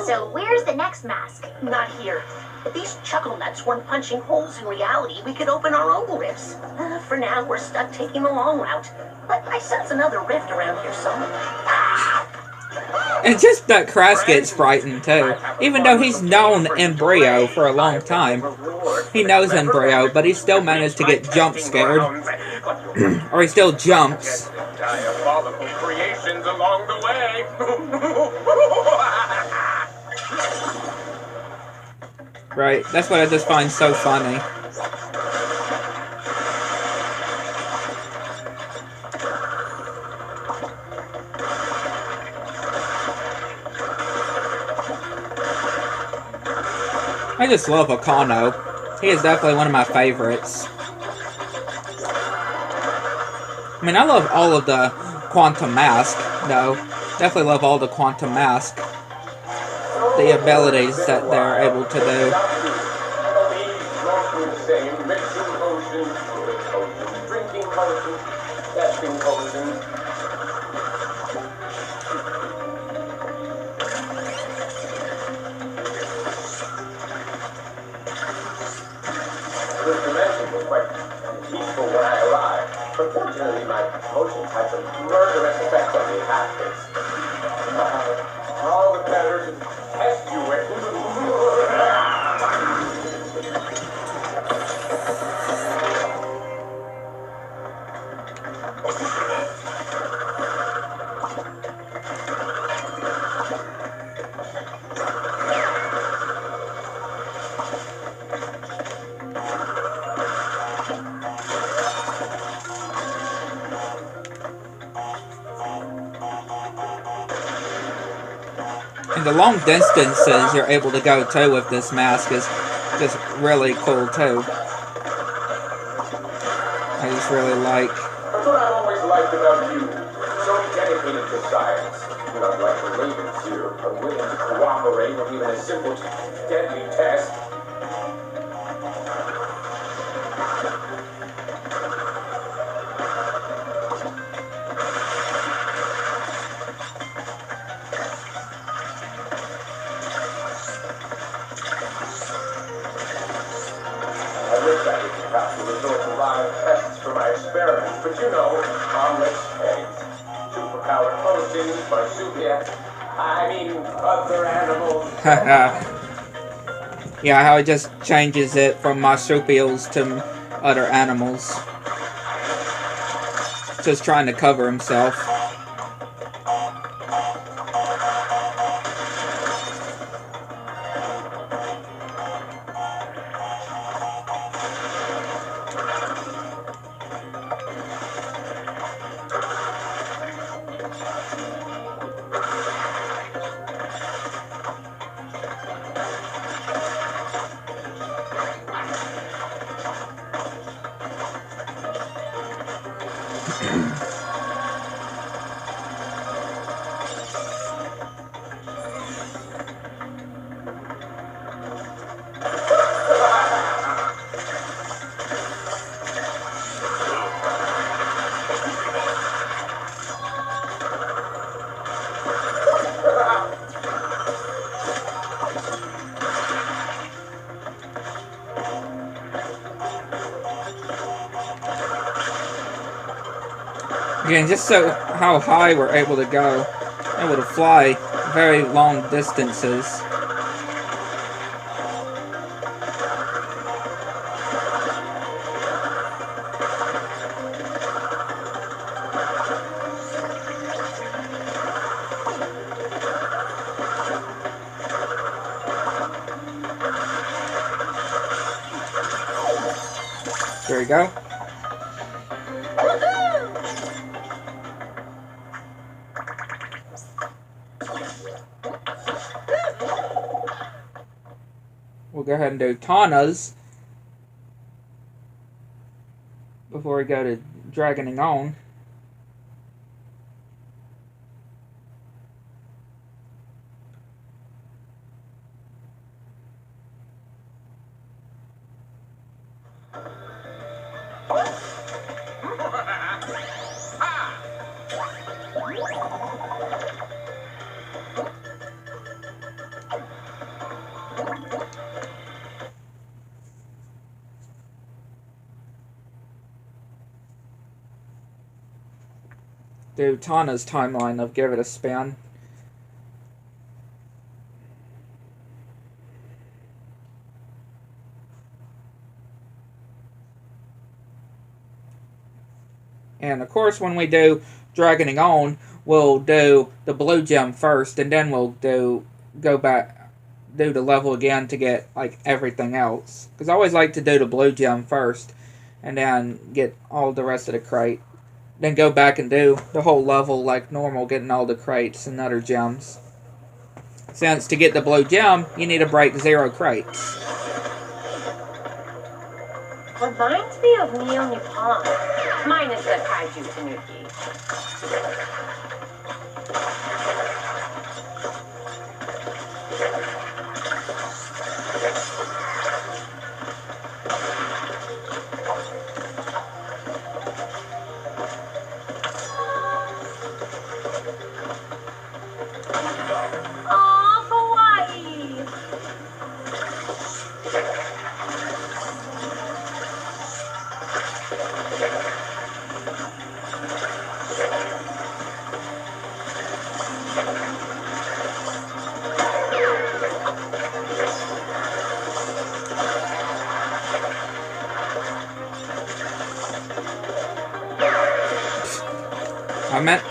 So where's the next mask? Not here. If these chuckle nuts weren't punching holes in reality, we could open our own rifts. For now, we're stuck taking the long route. But I sense another rift around here somewhere. And just that Crash gets frightened too. Even though he's known Embryo for a long time. He knows Embryo, but he still managed to get jump scared. Or he still jumps. Diabolical creations along the way. Right, that's what I just find so funny. I just love Akano. He is definitely one of my favorites. I mean, I love all of the Quantum Mask, though. Definitely love all the quantum mask. The abilities that they're able to do. Mixing potions, drinking potions, testing potions. This dimension was quite peaceful when I arrived, but fortunately my potions had some murderous effects on the inhabitants. All the better to test you with. And the long distances you're able to go too with this mask is just really cool too. I just really like. That's what I've always liked about you. So dedicated to science. Not like the Ravens here, unwilling to cooperate with even a simple, deadly test. I wish I didn't have to resort to live tests for my experiments, but you know, omelets, eggs, superpowered potions, marsupials, other animals. Yeah, how it just changes it from marsupials to other animals. Just trying to cover himself. Again, just so how high we're able to go, able to fly very long distances. There we go. We'll go ahead and do Tana's before we go to Dragoning On. Do Tana's timeline of Give It a Spin. And of course, when we do Dragoning On, we'll do the blue gem first, and then we'll go back, do the level again to get like everything else. Because I always like to do the blue gem first, and then get all the rest of the crate. Then go back and do the whole level like normal, getting all the crates and other gems. Since to get the blue gem, you need to break 0 crates. Reminds me of Neo Nippon, minus the Kaiju Tanuki. Aw, Hawaii.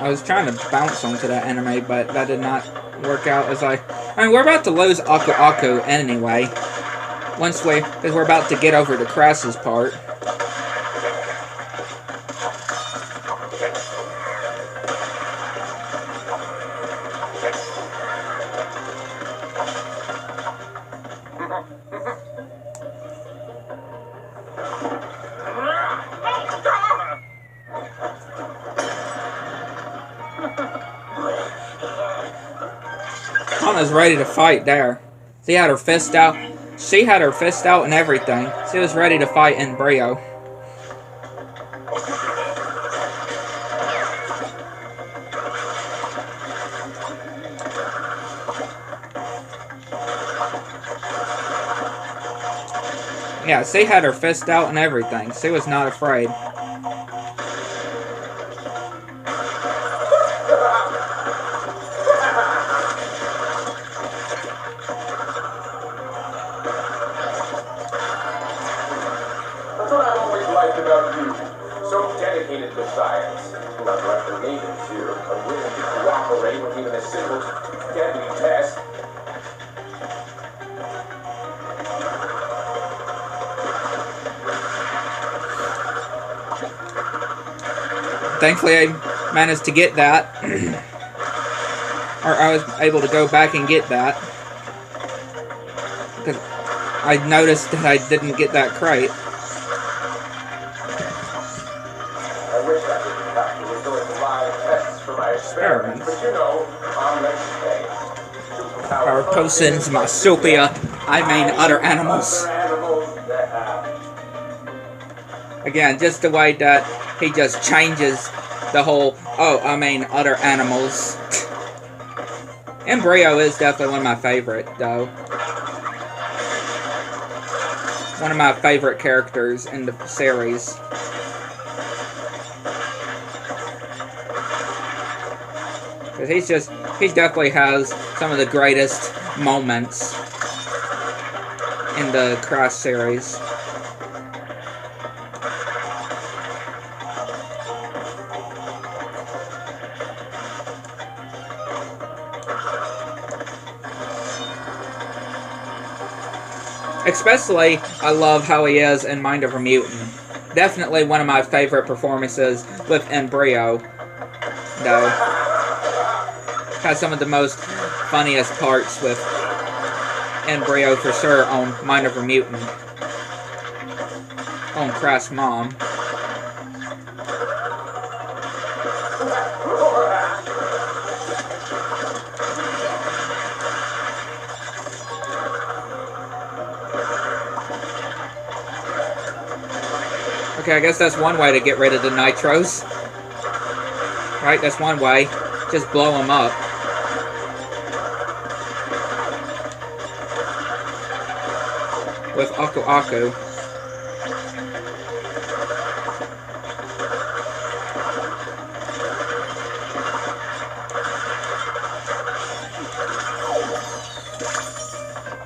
I was trying to bounce onto that anime, but that did not work out as I mean, we're about to lose Aku Aku anyway. Because we're about to get over to Crass's part. Anna's ready to fight there. She had her fist out. She had her fist out and everything. She was ready to fight Embryo. Yeah, she had her fist out and everything. She was not afraid. That's what I've always liked about you. So dedicated to science. Not like the natives here, unwilling to cooperate with even a simple deadly test. Thankfully, I managed to get that. Or I was able to go back and get that. Because I noticed that I didn't get that crate. I wish I didn't have to resort to live tests for my experiments, but you know, on next day. Power potions, marsupial, other animals. Again, just the way that he just changes the whole, other animals. Embryo is definitely one of my favorite, though. One of my favorite characters in the series. Because he definitely has some of the greatest moments in the Crash series. Especially, I love how he is in Mind of a Mutant. Definitely one of my favorite performances with Embryo, though. Has some of the most funniest parts with Embryo for sure on Mind of a Mutant. On Crash Mom. Okay, I guess that's one way to get rid of the nitros. Right, that's one way. Just blow them up. With Aku Aku.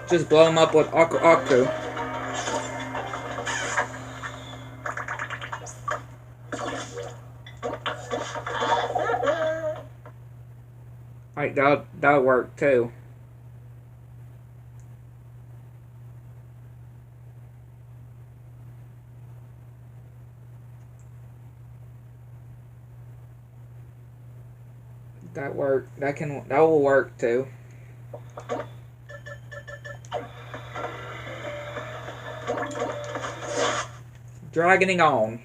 Just blow them up with Aku Aku. Right, that'll work too. That will work too. Dragging on.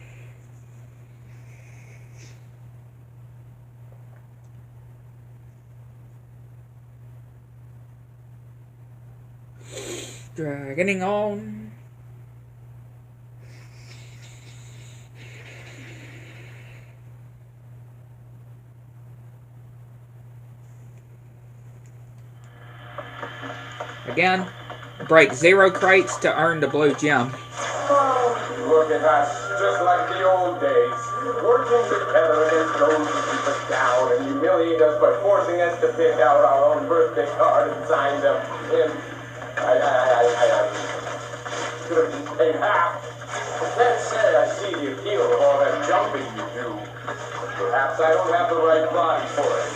Dragging on. Again, break 0 crates to earn the blue gem. Look at us, just like the old days, working together against those who keep us down and humiliate us by forcing us to pick out our own birthday card and sign them in. I should have just paid half. I can't say I see the appeal of all that jumping you do. Perhaps I don't have the right body for it.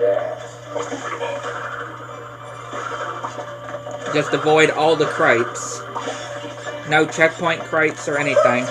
Yes. Just avoid all the crates. No checkpoint crates or anything.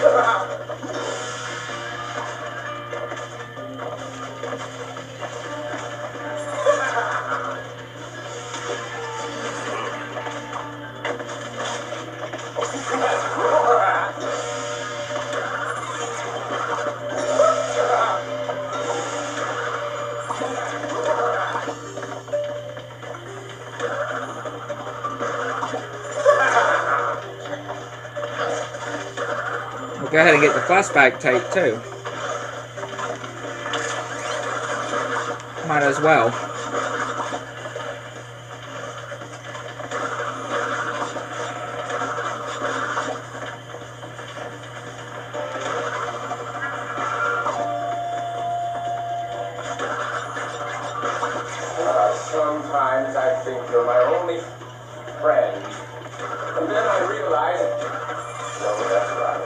We'll go ahead and get the flashback tape too. Might as well. Sometimes I think you're my only friend. And then I realize, no, that's right.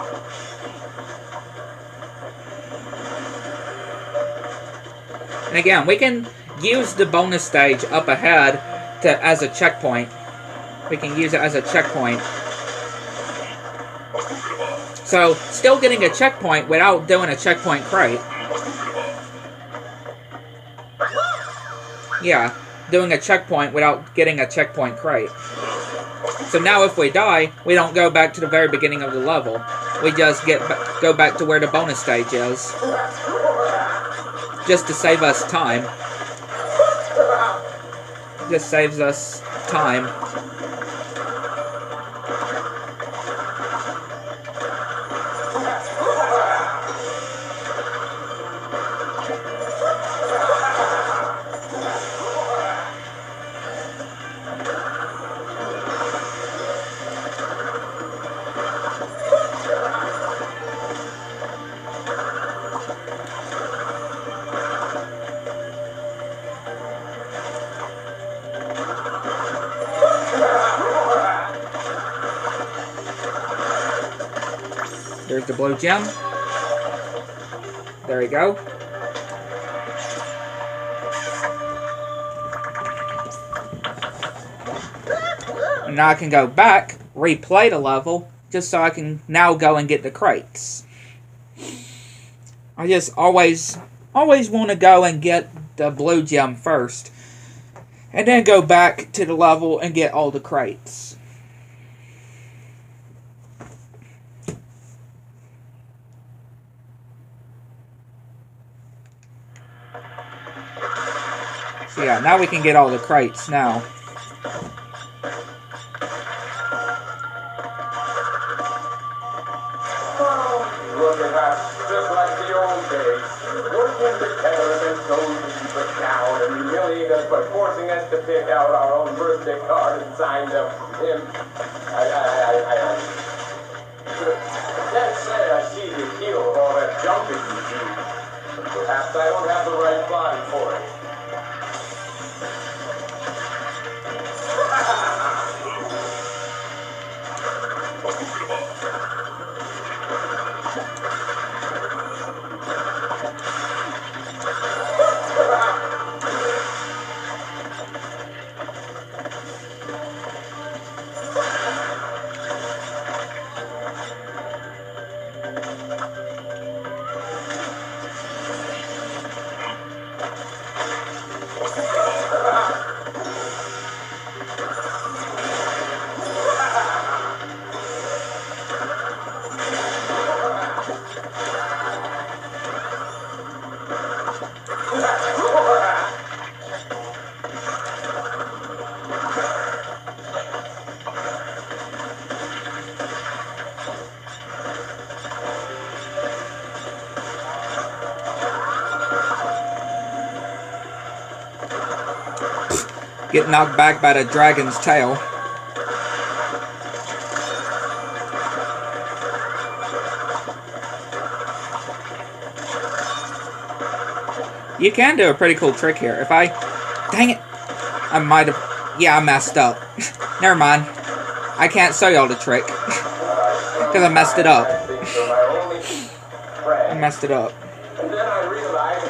And again, we can use the bonus stage up ahead as a checkpoint. We can use it as a checkpoint. So, still getting a checkpoint without doing a checkpoint crate. Yeah, doing a checkpoint without getting a checkpoint crate. So now if we die, we don't go back to the very beginning of the level. We just go back to where the bonus stage is. Just to save us time. Just saves us time. There's the blue gem. There we go. And now I can go back, replay the level, just so I can now go and get the crates. I just always want to go and get the blue gem first. And then go back to the level and get all the crates. So yeah, now we can get all the crates now. Look at us, just like the old days, working together against those who keep us down and humiliate us by forcing us to pick out our own birthday card and sign them in. I can't say I see the appeal of all that jumping you do. Perhaps I don't have the right body for it. Get knocked back by the dragon's tail. You can do a pretty cool trick here. If I... Dang it! I might have... Yeah, I messed up. Never mind. I can't show y'all the trick. Because I messed it up. I messed it up. And then I realized,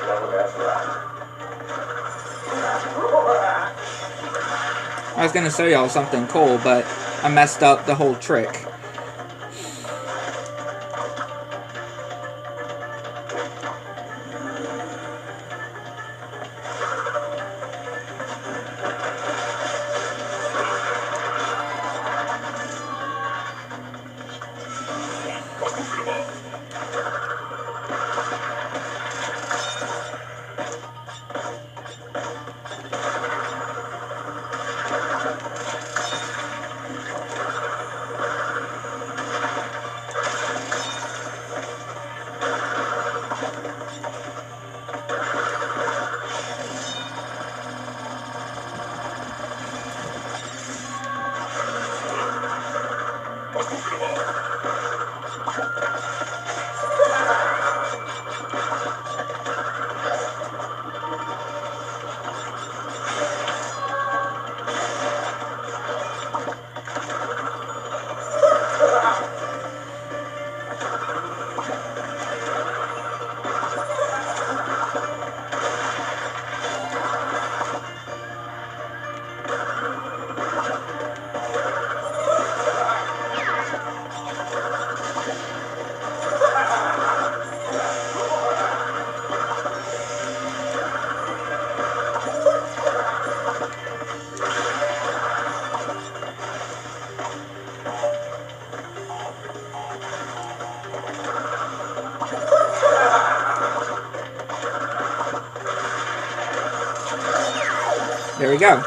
well, that's right. I was going to show y'all something cool, but I messed up the whole trick. There we go.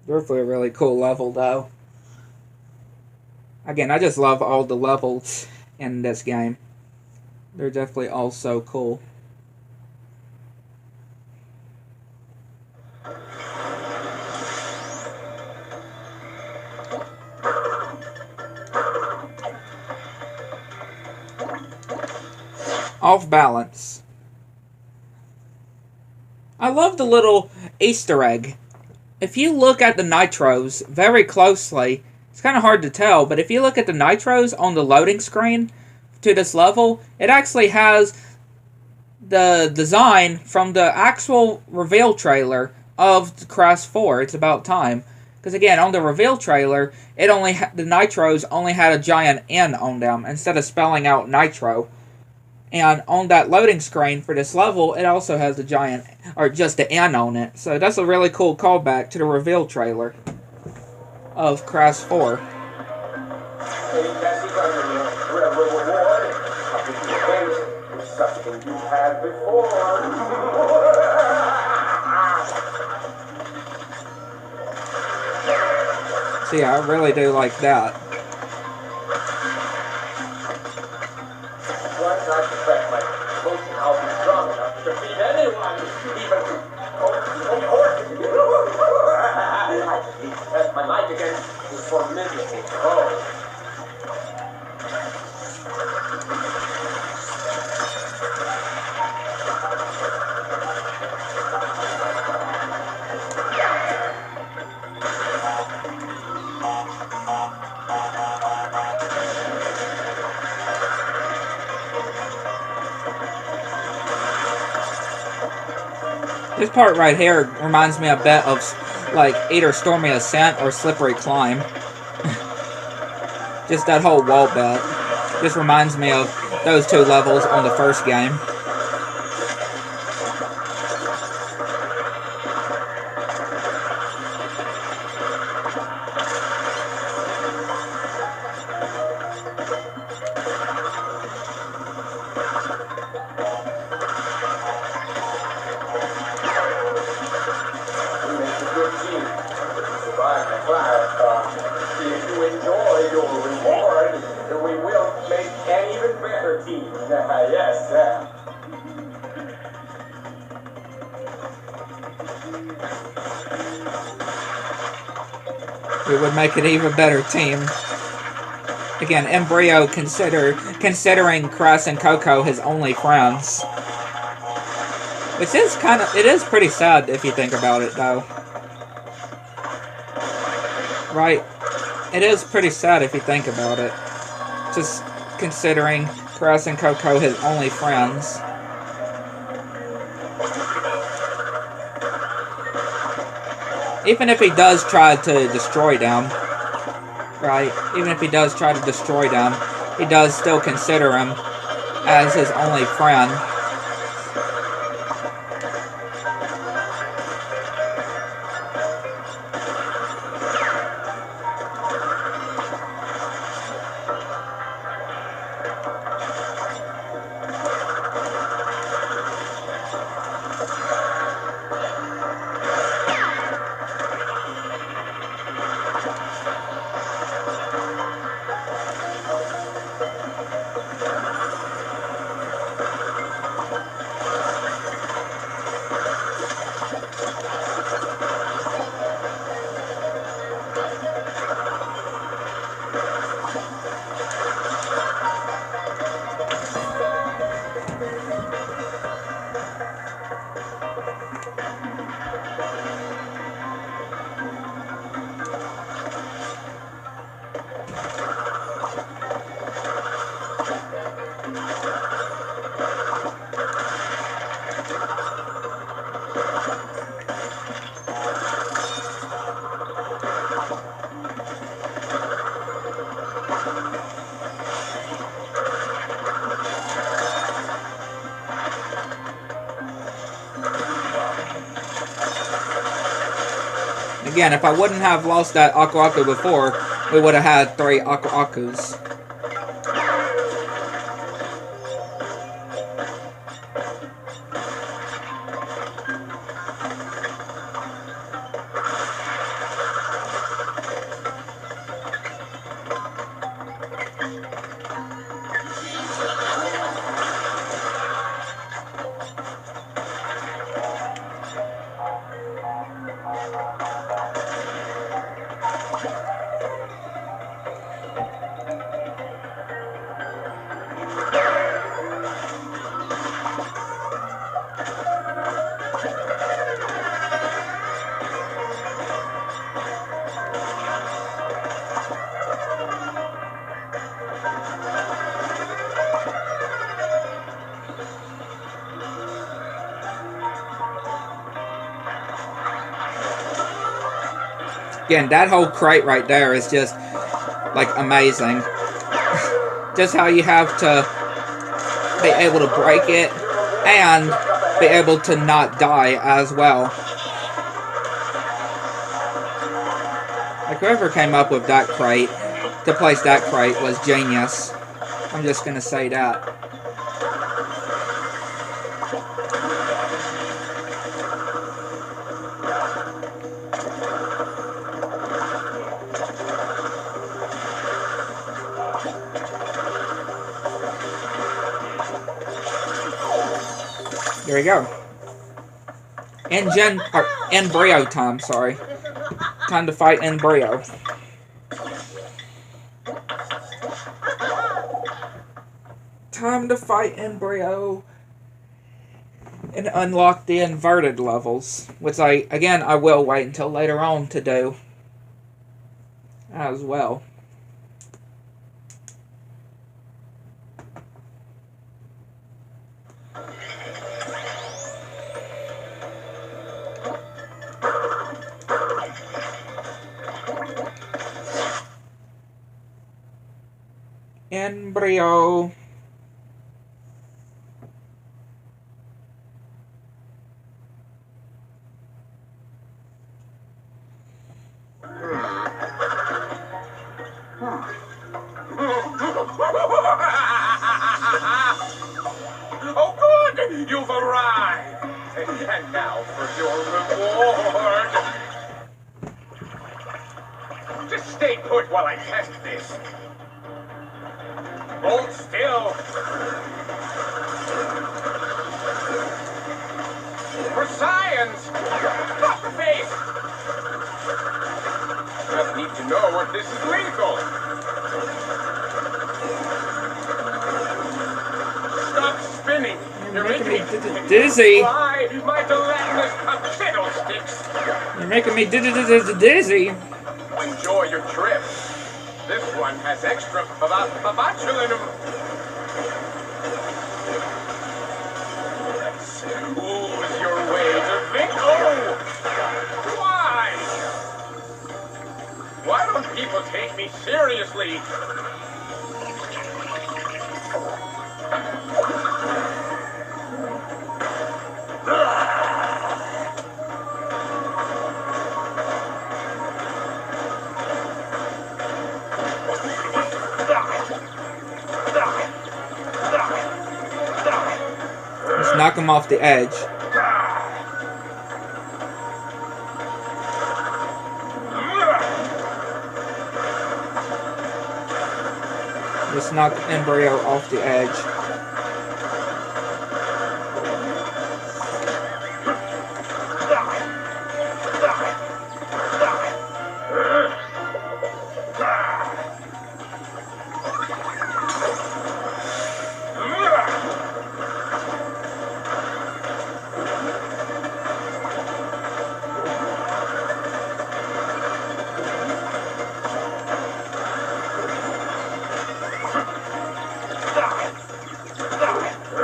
Definitely a really cool level, though. Again, I just love all the levels in this game. They're definitely all so cool. Off balance. I love the little Easter egg. If you look at the nitros very closely, it's kind of hard to tell, but if you look at the nitros on the loading screen to this level, it actually has the design from the actual reveal trailer of Crash 4. It's about time. Because again, on the reveal trailer, the nitros only had a giant N on them instead of spelling out nitro. And on that loading screen for this level, it also has a giant, or just an N on it. So that's a really cool callback to the reveal trailer of Crash 4. Hey, Cassie, got your reward. It's something you had before. So yeah, I really do like that. Once I suspect my potion, I'll be strong enough to defeat anyone, even I just need to test my might against this formidable foe. This part right here reminds me a bit of, like, either Stormy Ascent or Slippery Climb. Just that whole wall bit. Just reminds me of those two levels on the first game. enjoy your reward, we will make an even better team. Yes, We would make an even better team. Again, Embryo considering Crass and Coco his only friends. Which is it is pretty sad if you think about it, though. Right? It is pretty sad if you think about it. Just considering Crass and Coco his only friends. Even if he does try to destroy them, right? Even if he does try to destroy them, he does still consider him as his only friend. Again, if I wouldn't have lost that Aku Aku before, we would have had 3 Aku Akus. Again, that whole crate right there is just, like, amazing. Just how you have to be able to break it and be able to not die as well. Like, whoever came up with that crate, to place that crate, was genius. I'm just gonna say that. There we go. Embryo time, sorry. Time to fight Embryo. Time to fight Embryo and unlock the inverted levels, which I will wait until later on to do as well. Embryo. Oh, good! You've arrived! And now for your reward! Just Stay put while I test this. Hold still. For science! Stop the face! Just need to know if this is lethal. Stop spinning. You're making me dizzy. fly my gelatinous fiddlesticks. You're making me dizzy. Enjoy your trip. This one has extra botulinum. Let's ooze your way to victory. Oh! Why? Why don't people take me seriously? Just knock him off the edge. Just knock Embryo off the edge.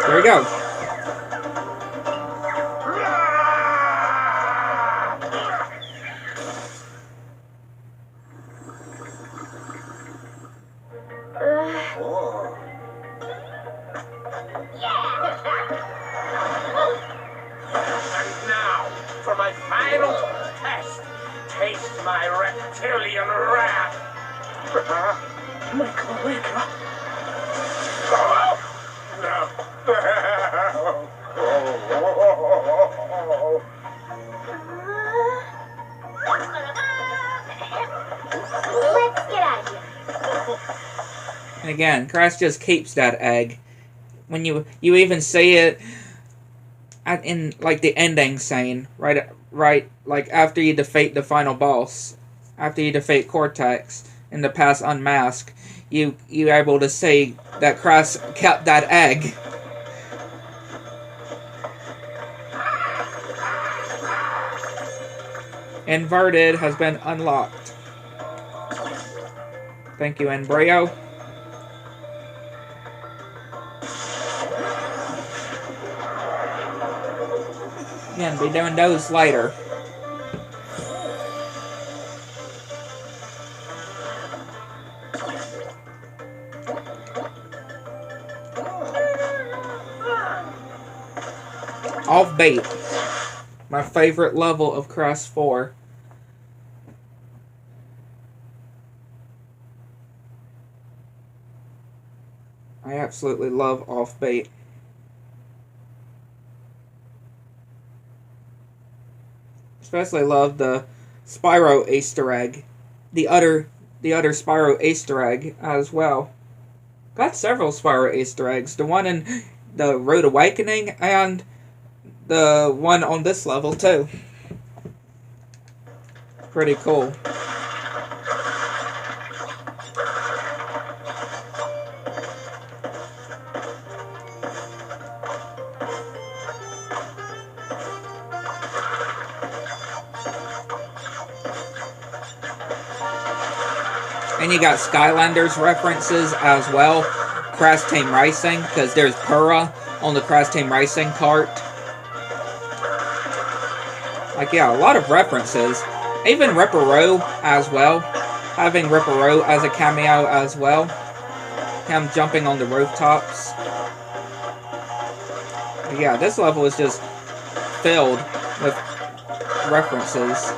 There we go. And now, for my final test, taste my reptilian wrath. My cloaca. Let's get out of here. And again, Crash just keeps that egg. When you even see it in like the ending scene, right, like after you defeat the final boss, after you defeat Cortex in the past Unmask, you able to see that Crash kept that egg. Inverted has been unlocked. Thank you, Embryo. Again, be doing those later. Off bait. My favorite level of Crash 4. I absolutely love Off Bait. Especially love the Spyro Easter egg. The other Spyro Easter egg as well. Got several Spyro Easter eggs. The one in the Road Awakening and the one on this level too. Pretty cool. And you got Skylanders references as well. Crash Team Racing, because there's Purah on the Crash Team Racing cart. Like, yeah, a lot of references. Even Ripperoo as well. Having Ripperoo as a cameo as well. Him jumping on the rooftops. But yeah, this level is just filled with references.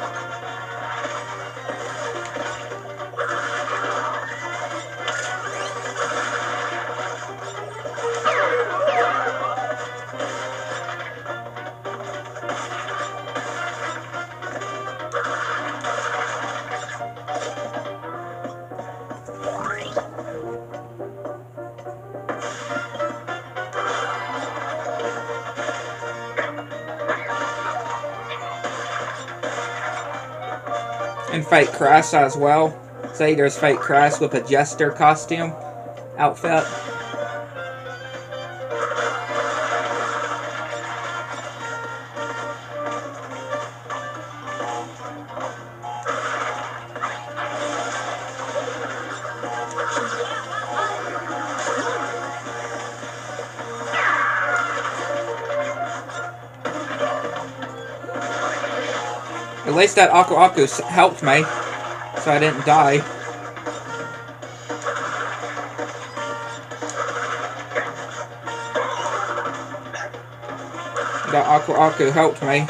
And Fake Crash as well. Say there's Fake Crash with a Jester costume outfit. At least that Aku Aku helped me, so I didn't die. That Aku Aku helped me.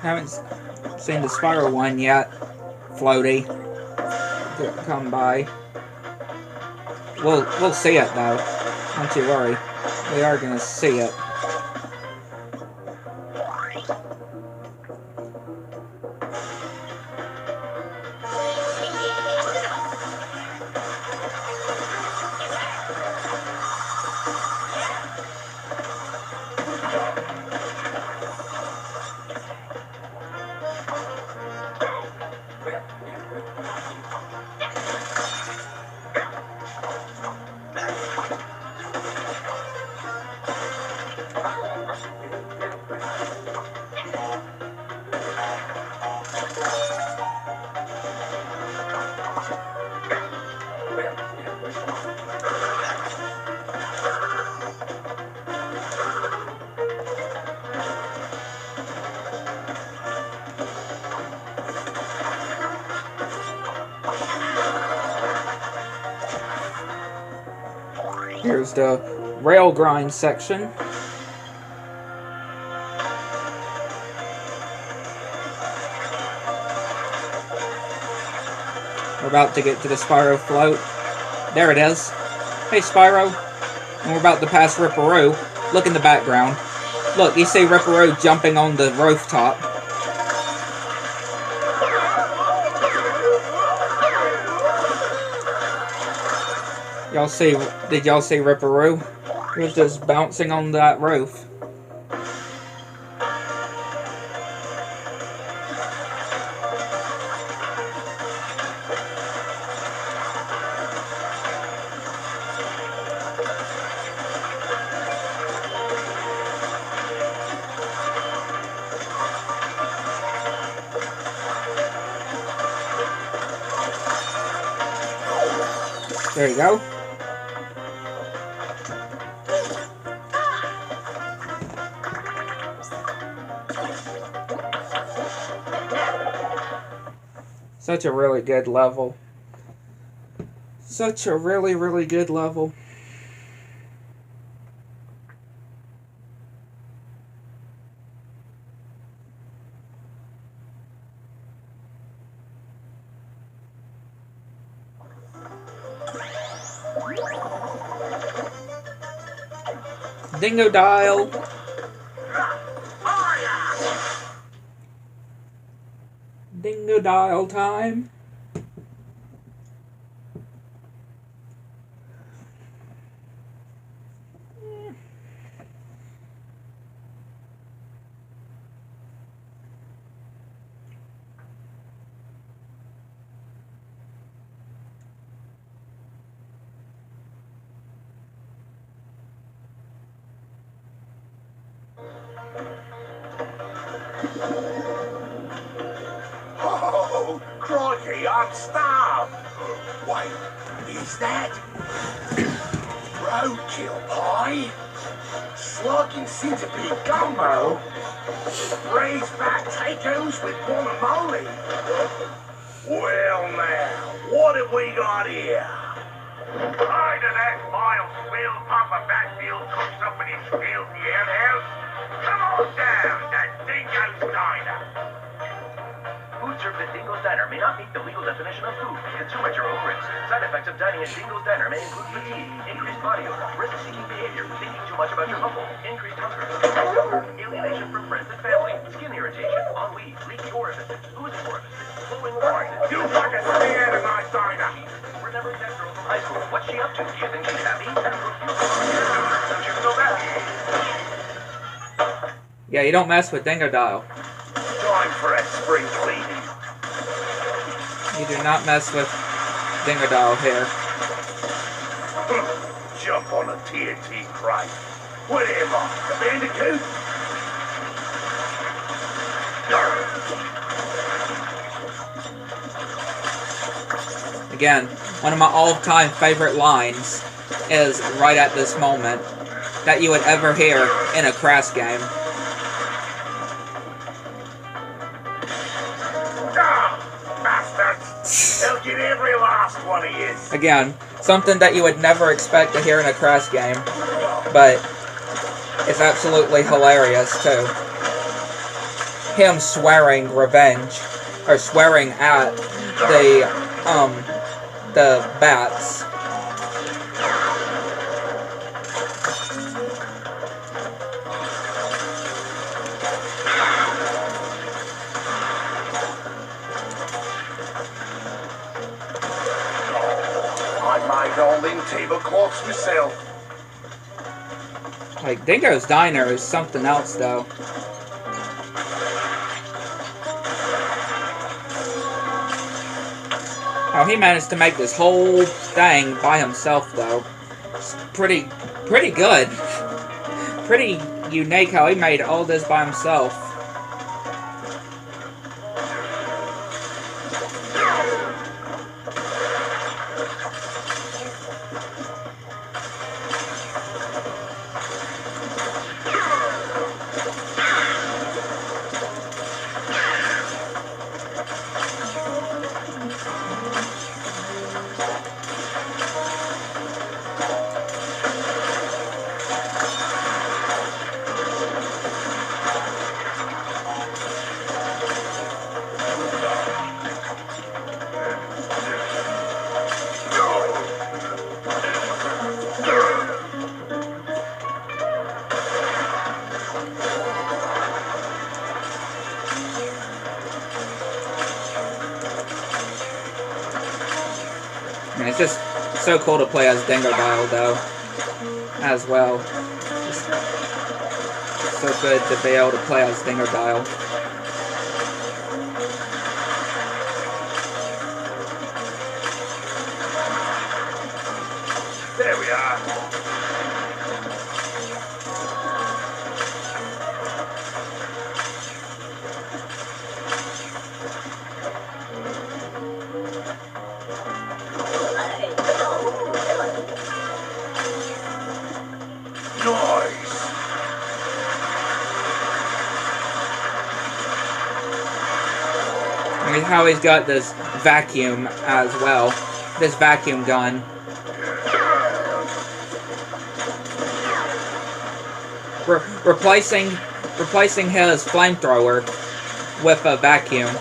Haven't seen the Spiral one yet. Floaty. Come by. We'll see it though. Don't you worry. We are gonna see it. Here's the rail grind section. We're about to get to the Spyro float. There it is. Hey Spyro. And we're about to pass Ripperoo. Look in the background. Look, you see Ripperoo jumping on the rooftop. Y'all see, did y'all see Ripperoo? He was just bouncing on that roof. There you go. Such a really good level. Such a really, really good level. Dingodile. Dingodile time. Oh, crikey, I'm starved. Wait, is that roadkill pie? Slugging centipede gumbo? Braised fat potatoes with guacamole? Well now, what have we got here? Hi to that mild swill Papa Batfield cooks up in his filthy outhouse. Come on down to Dingo's Diner. Food served at Dingo's Diner may not meet the legal definition of food. Consume at your own risk. Side effects of dining at Dingo's Diner may include fatigue, increased body odor, risk-seeking behavior, thinking too much about your uncle, increased hunger, alienation from friends and family, skin irritation, ennui, leaky orifices, oozing orifices, flowing orifices. You fucking stay out of my diner! Remember that girl from high school? What's she up to? Do you think she's happy? Don't you feel that? Yeah, you don't mess with Dingodile. Time for a spring cleaning. You do not mess with Dingodile here. Jump on a TNT crate. What am I, a bandicoot? Again, one of my all-time favorite lines is right at this moment that you would ever hear in a Crash game. Bastards! They'll get every last one of you. Again, something that you would never expect to hear in a Crash game, but it's absolutely hilarious too. Him swearing revenge, or swearing at the bats. I made all them tablecloths myself. Like, Dingo's Diner is something else, though. How he managed to make this whole thing by himself, though. It's pretty good. Pretty unique how he made all this by himself. And it's just so cool to play as Dingodile, though, as well. Just so good to be able to play as Dingodile. There we are. Nice. I mean, how he's got this vacuum as well. This vacuum gun. Replacing his flamethrower with a vacuum.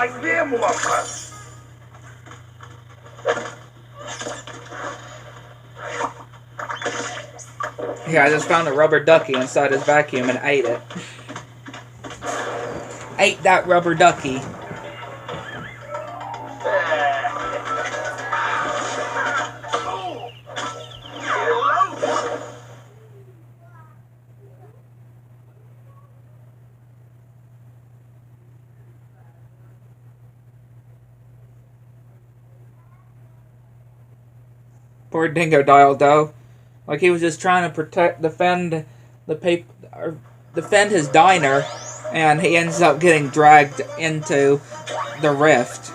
like them whoppers. Yeah, I just found a rubber ducky inside his vacuum and ate it. Ate that rubber ducky. Poor Dingodile, though. Like he was just trying to defend his diner, and he ends up getting dragged into the rift.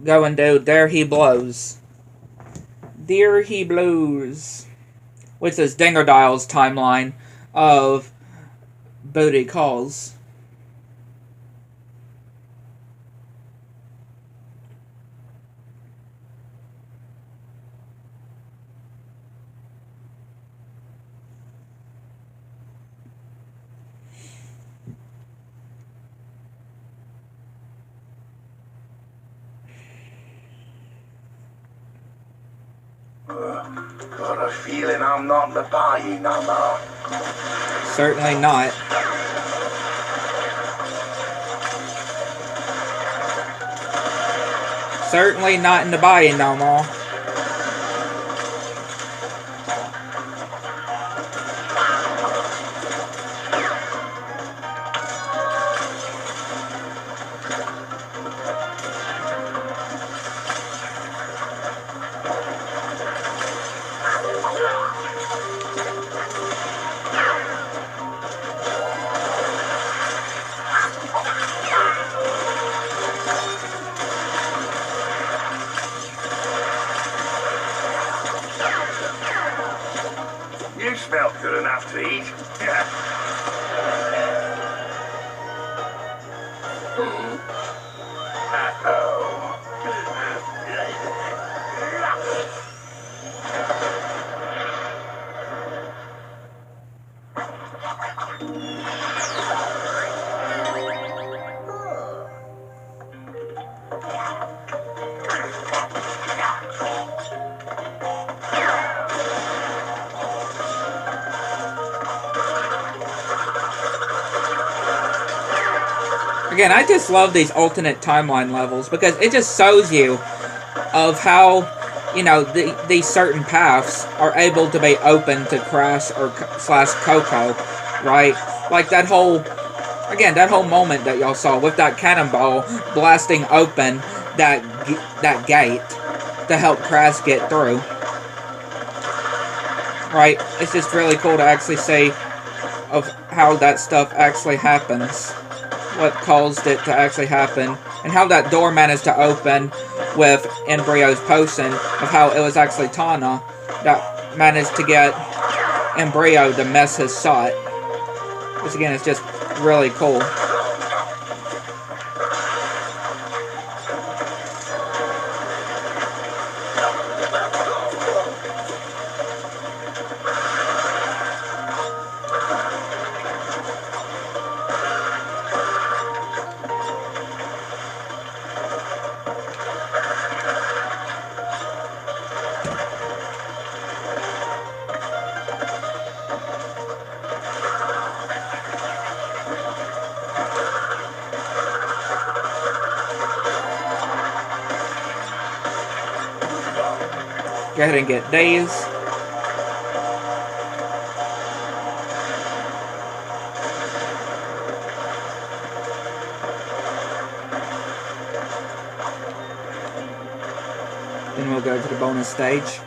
Going, dude, there he blows. There he blows. Which is Dingodile's timeline of booty calls. Got a feeling I'm not in the bayou no more. Certainly not. Certainly not in the bayou no more. You smell good enough to eat. Again, I just love these alternate timeline levels because it just shows you of how, you know, these certain paths are able to be open to Crash or slash Coco, right? Like that whole moment that y'all saw with that cannonball blasting open that gate to help Crash get through. Right? It's just really cool to actually see of how that stuff actually happens. What caused it to actually happen, and how that door managed to open with Embryo's potion, of how it was actually Tawna that managed to get Embryo to miss his shot. Which again is just really cool. Go ahead and get Days. Then we'll go to the bonus stage.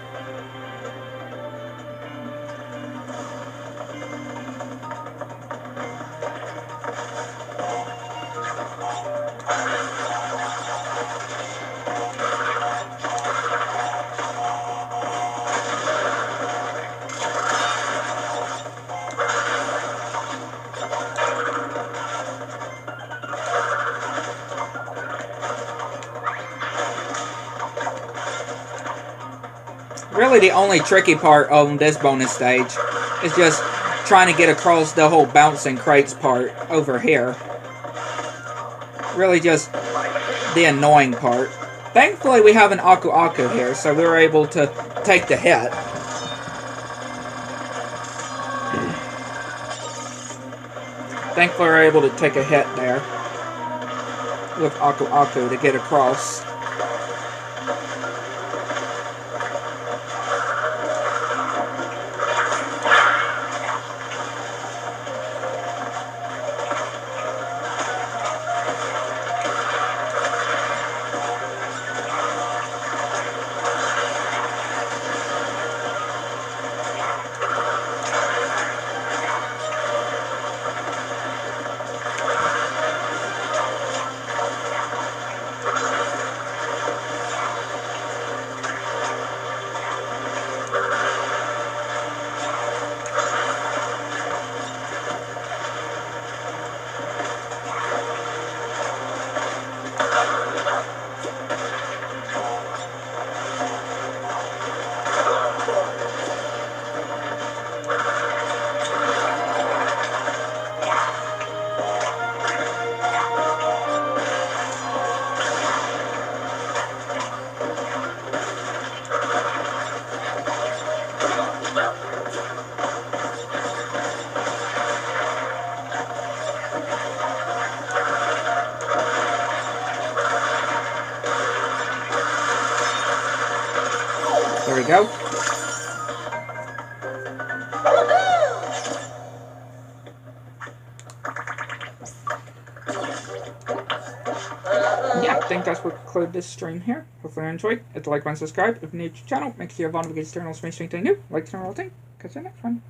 Really, the only tricky part on this bonus stage is just trying to get across the whole bouncing crates part over here. Really just the annoying part. Thankfully, we have an Aku Aku here, so we were able to take the hit. Thankfully, we were able to take a hit there with Aku Aku to get across. There we go. Yeah, I think that's what conclude this stream here. Hopefully you enjoyed. Hit the like button, subscribe. If you're new to the channel, make sure you have on notifications turn on to make anything new. Like the channel thing. Catch you next one.